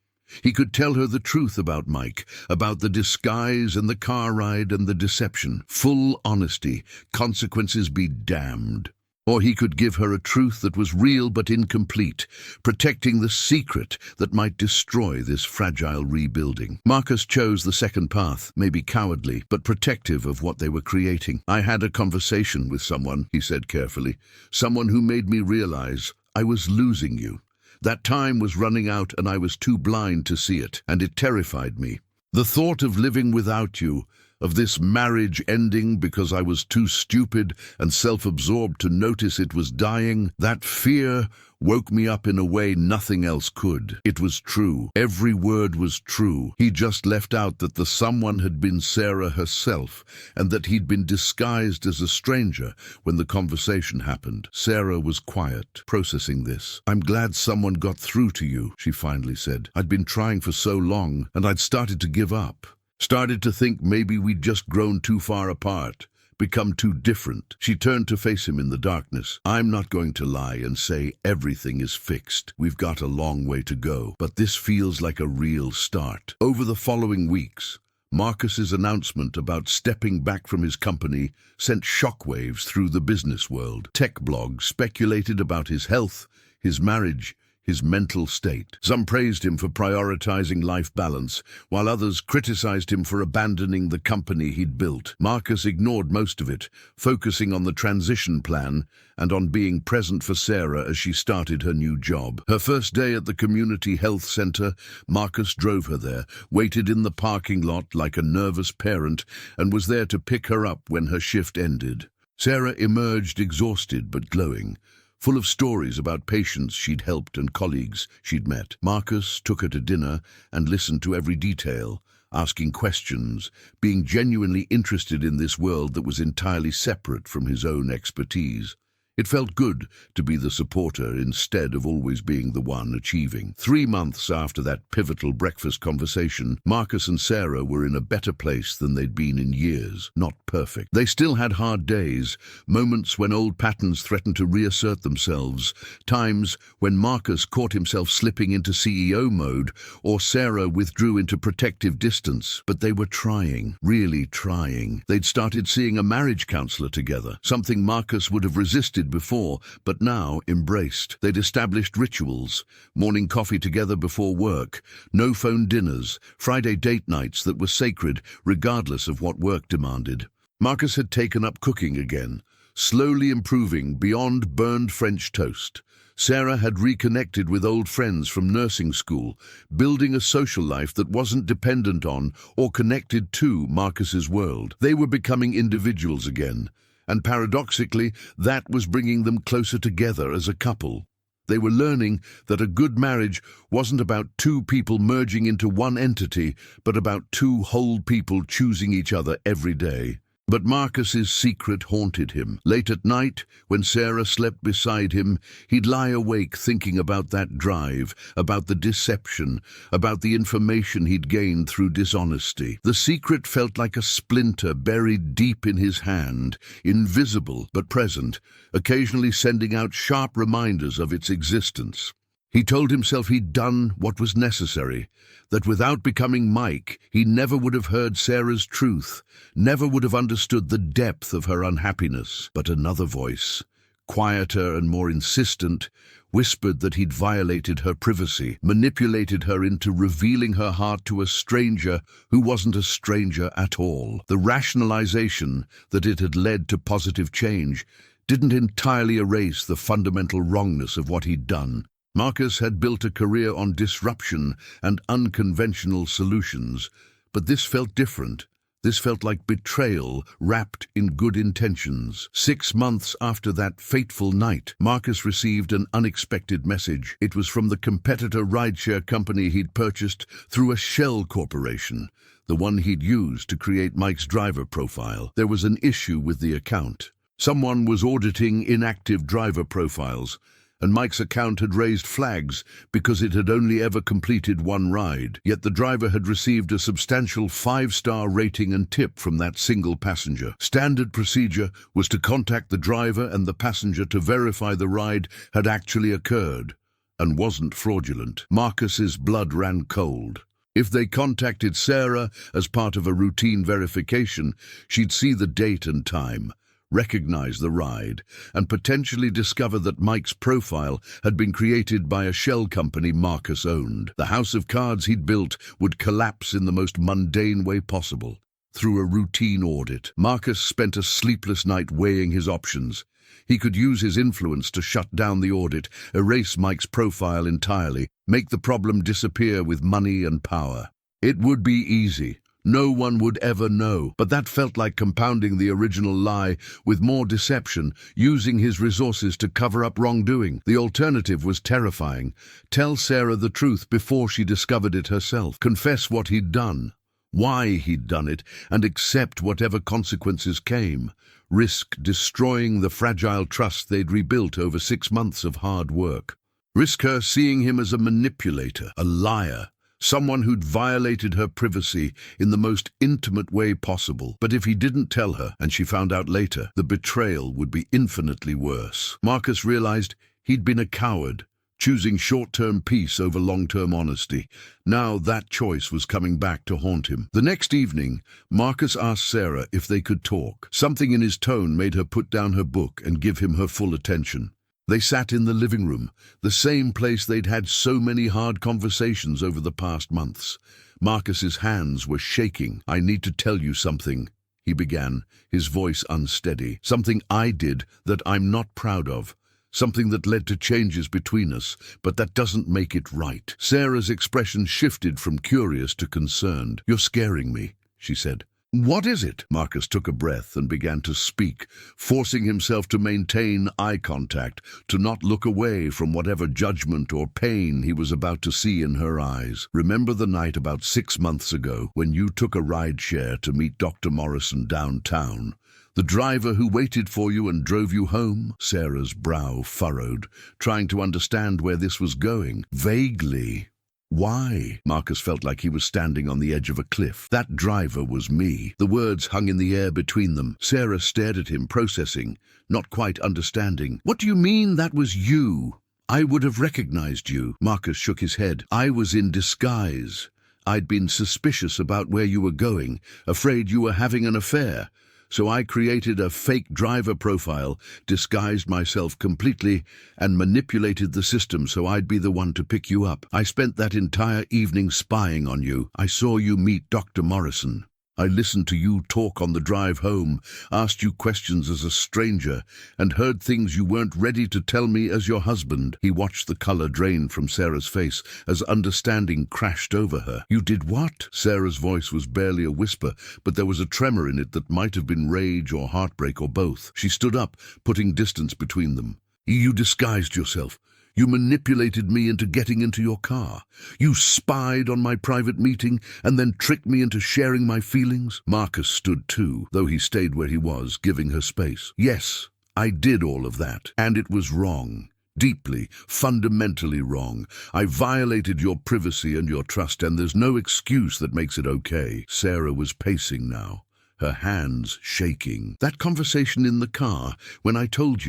He could tell her the truth about Mike, about the disguise and the car ride and the deception. Full honesty, consequences be damned. Or he could give her a truth that was real but incomplete, protecting the secret that might destroy this fragile rebuilding. Marcus chose the second path, maybe cowardly, but protective of what they were creating. "I had a conversation with someone," he said carefully, "someone who made me realize I was losing you. That time was running out and I was too blind to see it, and it terrified me. The thought of living without you, of this marriage ending because I was too stupid and self-absorbed to notice it was dying, that fear woke me up in a way nothing else could. It was true. Every word was true. He just left out that the someone had been Sarah herself, and that he'd been disguised as a stranger when the conversation happened." Sarah was quiet, processing this. "I'm glad someone got through to you," she finally said. "I'd been trying for so long, and I'd started to give up. Started to think maybe we'd just grown too far apart, become too different." She turned to face him in the darkness. "I'm not going to lie and say everything is fixed. We've got a long way to go, but this feels like a real start." Over the following weeks, Marcus's announcement about stepping back from his company sent shockwaves through the business world. Tech blogs speculated about his health, his marriage, his mental state. Some praised him for prioritizing life balance, while others criticized him for abandoning the company he'd built. Marcus ignored most of it, focusing on the transition plan and on being present for Sarah as she started her new job. Her first day at the community health center, Marcus drove her there, waited in the parking lot like a nervous parent, and was there to pick her up when her shift ended. Sarah emerged exhausted but glowing, full of stories about patients she'd helped and colleagues she'd met. Marcus took her to dinner and listened to every detail, asking questions, being genuinely interested in this world that was entirely separate from his own expertise. It felt good to be the supporter instead of always being the one achieving. 3 months after that pivotal breakfast conversation, Marcus and Sarah were in a better place than they'd been in years. Not perfect. They still had hard days, moments when old patterns threatened to reassert themselves, times when Marcus caught himself slipping into CEO mode or Sarah withdrew into protective distance. But they were trying, really trying. They'd started seeing a marriage counselor together, something Marcus would have resisted before, but now embraced. They'd established rituals, morning coffee together before work, no phone dinners, Friday date nights that were sacred regardless of what work demanded. Marcus had taken up cooking again, slowly improving beyond burned French toast. Sarah had reconnected with old friends from nursing school, building a social life that wasn't dependent on or connected to Marcus's world. They were becoming individuals again, and paradoxically, that was bringing them closer together as a couple. They were learning that a good marriage wasn't about two people merging into one entity, but about two whole people choosing each other every day. But Marcus's secret haunted him. Late at night, when Sarah slept beside him, he'd lie awake thinking about that drive, about the deception, about the information he'd gained through dishonesty. The secret felt like a splinter buried deep in his hand, invisible but present, occasionally sending out sharp reminders of its existence. He told himself he'd done what was necessary, that without becoming Mike, he never would have heard Sarah's truth, never would have understood the depth of her unhappiness. But another voice, quieter and more insistent, whispered that he'd violated her privacy, manipulated her into revealing her heart to a stranger who wasn't a stranger at all. The rationalization that it had led to positive change didn't entirely erase the fundamental wrongness of what he'd done. Marcus had built a career on disruption and unconventional solutions, but this felt different. This felt like betrayal wrapped in good intentions. 6 months after that fateful night, Marcus received an unexpected message. It was from the competitor rideshare company he'd purchased through a shell corporation, the one he'd used to create Mike's driver profile. There was an issue with the account. Someone was auditing inactive driver profiles, and Mike's account had raised flags because it had only ever completed one ride. Yet the driver had received a substantial 5-star rating and tip from that single passenger. Standard procedure was to contact the driver and the passenger to verify the ride had actually occurred and wasn't fraudulent. Marcus's blood ran cold. If they contacted Sarah as part of a routine verification, she'd see the date and time, recognize the ride, and potentially discover that Mike's profile had been created by a shell company Marcus owned. The house of cards he'd built would collapse in the most mundane way possible, through a routine audit. Marcus spent a sleepless night weighing his options. He could use his influence to shut down the audit, erase Mike's profile entirely, make the problem disappear with money and power. It would be easy. No one would ever know, but that felt like compounding the original lie with more deception, using his resources to cover up wrongdoing. The alternative was terrifying. Tell Sarah the truth before she discovered it herself. Confess what he'd done, why he'd done it, and accept whatever consequences came. Risk destroying the fragile trust they'd rebuilt over 6 months of hard work. Risk her seeing him as a manipulator, a liar, someone who'd violated her privacy in the most intimate way possible. But if he didn't tell her, and she found out later, the betrayal would be infinitely worse. Marcus realized he'd been a coward, choosing short-term peace over long-term honesty. Now that choice was coming back to haunt him. The next evening, Marcus asked Sarah if they could talk. Something in his tone made her put down her book and give him her full attention. They sat in the living room, the same place they'd had so many hard conversations over the past months. Marcus's hands were shaking. "I need to tell you something," he began, his voice unsteady. "Something I did that I'm not proud of. Something that led to changes between us, but that doesn't make it right." Sarah's expression shifted from curious to concerned. "You're scaring me," she said. "What is it?" Marcus took a breath and began to speak, forcing himself to maintain eye contact, to not look away from whatever judgment or pain he was about to see in her eyes. "Remember the night about 6 months ago when you took a ride share to meet Dr. Morrison downtown? The driver who waited for you and drove you home?" Sarah's brow furrowed, trying to understand where this was going. "Vaguely." "Why?" Marcus felt like he was standing on the edge of a cliff. "That driver was me." The words hung in the air between them. Sarah stared at him, processing, not quite understanding. "What do you mean that was you? I would have recognized you." Marcus shook his head. "I was in disguise. I'd been suspicious about where you were going, afraid you were having an affair. So I created a fake driver profile, disguised myself completely, and manipulated the system so I'd be the one to pick you up. I spent that entire evening spying on you. I saw you meet Dr. Morrison. I listened to you talk on the drive home, asked you questions as a stranger, and heard things you weren't ready to tell me as your husband." He watched the color drain from Sarah's face as understanding crashed over her. "You did what?" Sarah's voice was barely a whisper, but there was a tremor in it that might have been rage or heartbreak or both. She stood up, putting distance between them. "You disguised yourself. You manipulated me into getting into your car. You spied on my private meeting and then tricked me into sharing my feelings." Marcus stood too, though he stayed where he was, giving her space. "Yes, I did all of that, and it was wrong. Deeply, fundamentally wrong. I violated your privacy and your trust, and there's no excuse that makes it okay." Sarah was pacing now, her hands shaking. "That conversation in the car, when I told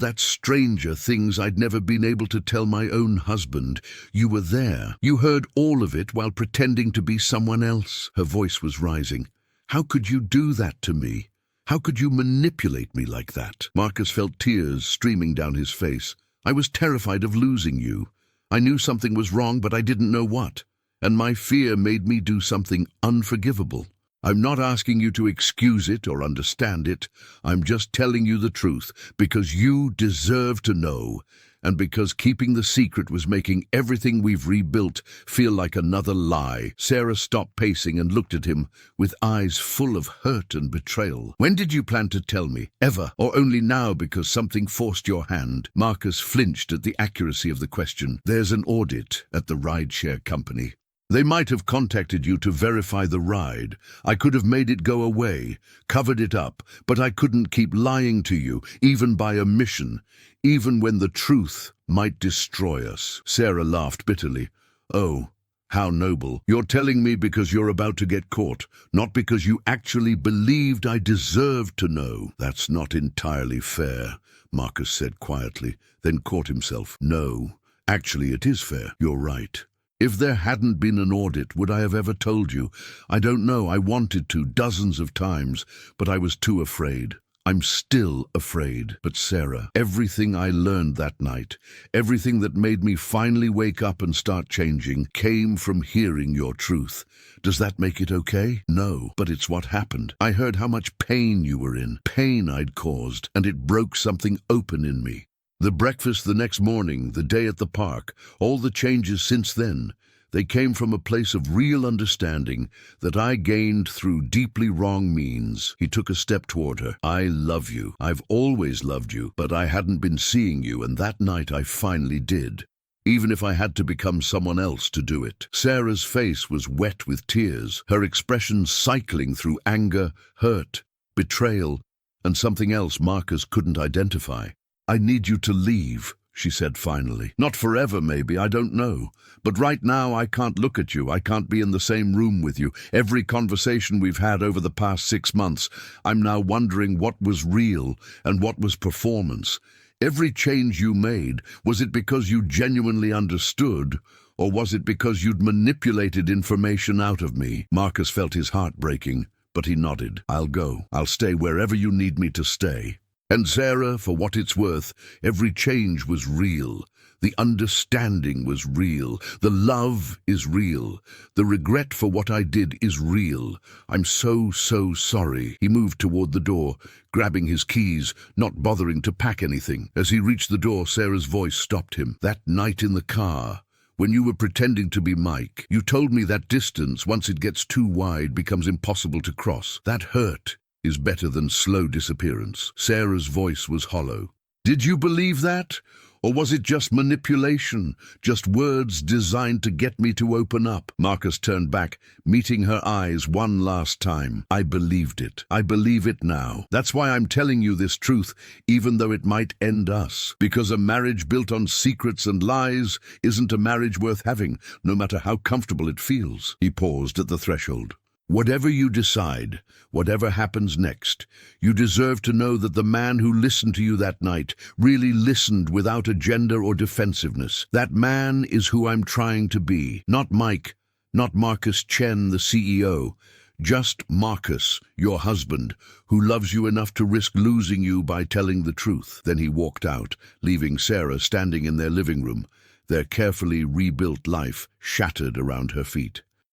that stranger things I'd never been able to tell my own husband, you were there. You heard all of it while pretending to be someone else." Her voice was rising. "How could you do that to me? How could you manipulate me like that?" Marcus felt tears streaming down his face. "I was terrified of losing you. I knew something was wrong, but I didn't know what. And my fear made me do something unforgivable. I'm not asking you to excuse it or understand it. I'm just telling you the truth, because you deserve to know, and because keeping the secret was making everything we've rebuilt feel like another lie." Sarah stopped pacing and looked at him with eyes full of hurt and betrayal. "When did you plan to tell me? Ever? Or only now because something forced your hand?" Marcus flinched at the accuracy of the question. "There's an audit at the rideshare company. They might have contacted you to verify the ride. I could have made it go away, covered it up, but I couldn't keep lying to you, even by omission, even when the truth might destroy us." Sarah laughed bitterly. "Oh, how noble. You're telling me because you're about to get caught, not because you actually believed I deserved to know." "That's not entirely fair," Marcus said quietly, then caught himself. "No, actually it is fair. You're right. If there hadn't been an audit, would I have ever told you? I don't know. I wanted to, dozens of times, but I was too afraid. I'm still afraid. But Sarah, everything I learned that night, everything that made me finally wake up and start changing, came from hearing your truth. Does that make it okay? No, but it's what happened. I heard how much pain you were in, pain I'd caused, and it broke something open in me. The breakfast the next morning, the day at the park, all the changes since then, they came from a place of real understanding that I gained through deeply wrong means. He took a step toward her. I love you. I've always loved you, but I hadn't been seeing you, and that night I finally did. Even if I had to become someone else to do it. Sarah's face was wet with tears, her expression cycling through anger, hurt, betrayal, and something else Marcus couldn't identify. I need you to leave, she said finally. Not forever, maybe, I don't know. But right now I can't look at you. I can't be in the same room with you. Every conversation we've had over the past 6 months, I'm now wondering what was real and what was performance. Every change you made, was it because you genuinely understood, or was it because you'd manipulated information out of me? Marcus felt his heart breaking, but he nodded. I'll go. I'll stay wherever you need me to stay. And Sarah, for what it's worth, every change was real. The understanding was real. The love is real. The regret for what I did is real. I'm so sorry. He moved toward the door, grabbing his keys, not bothering to pack anything. As he reached the door, Sarah's voice stopped him. That night in the car, when you were pretending to be Mike, you told me that distance, once it gets too wide, becomes impossible to cross. That hurt is better than slow disappearance. Sarah's voice was hollow. Did you believe that? Or was it just manipulation, just words designed to get me to open up? Marcus turned back, meeting her eyes one last time. I believed it. I believe it now. That's why I'm telling you this truth, even though it might end us. Because a marriage built on secrets and lies isn't a marriage worth having, no matter how comfortable it feels. He paused at the threshold. Whatever you decide, whatever happens next, you deserve to know that the man who listened to you that night really listened without agenda or defensiveness. That man is who I'm trying to be. Not Mike, not Marcus Chen, the CEO. Just Marcus, your husband, who loves you enough to risk losing you by telling the truth. Then he walked out, leaving Sarah standing in their living room, their carefully rebuilt life shattered around her feet.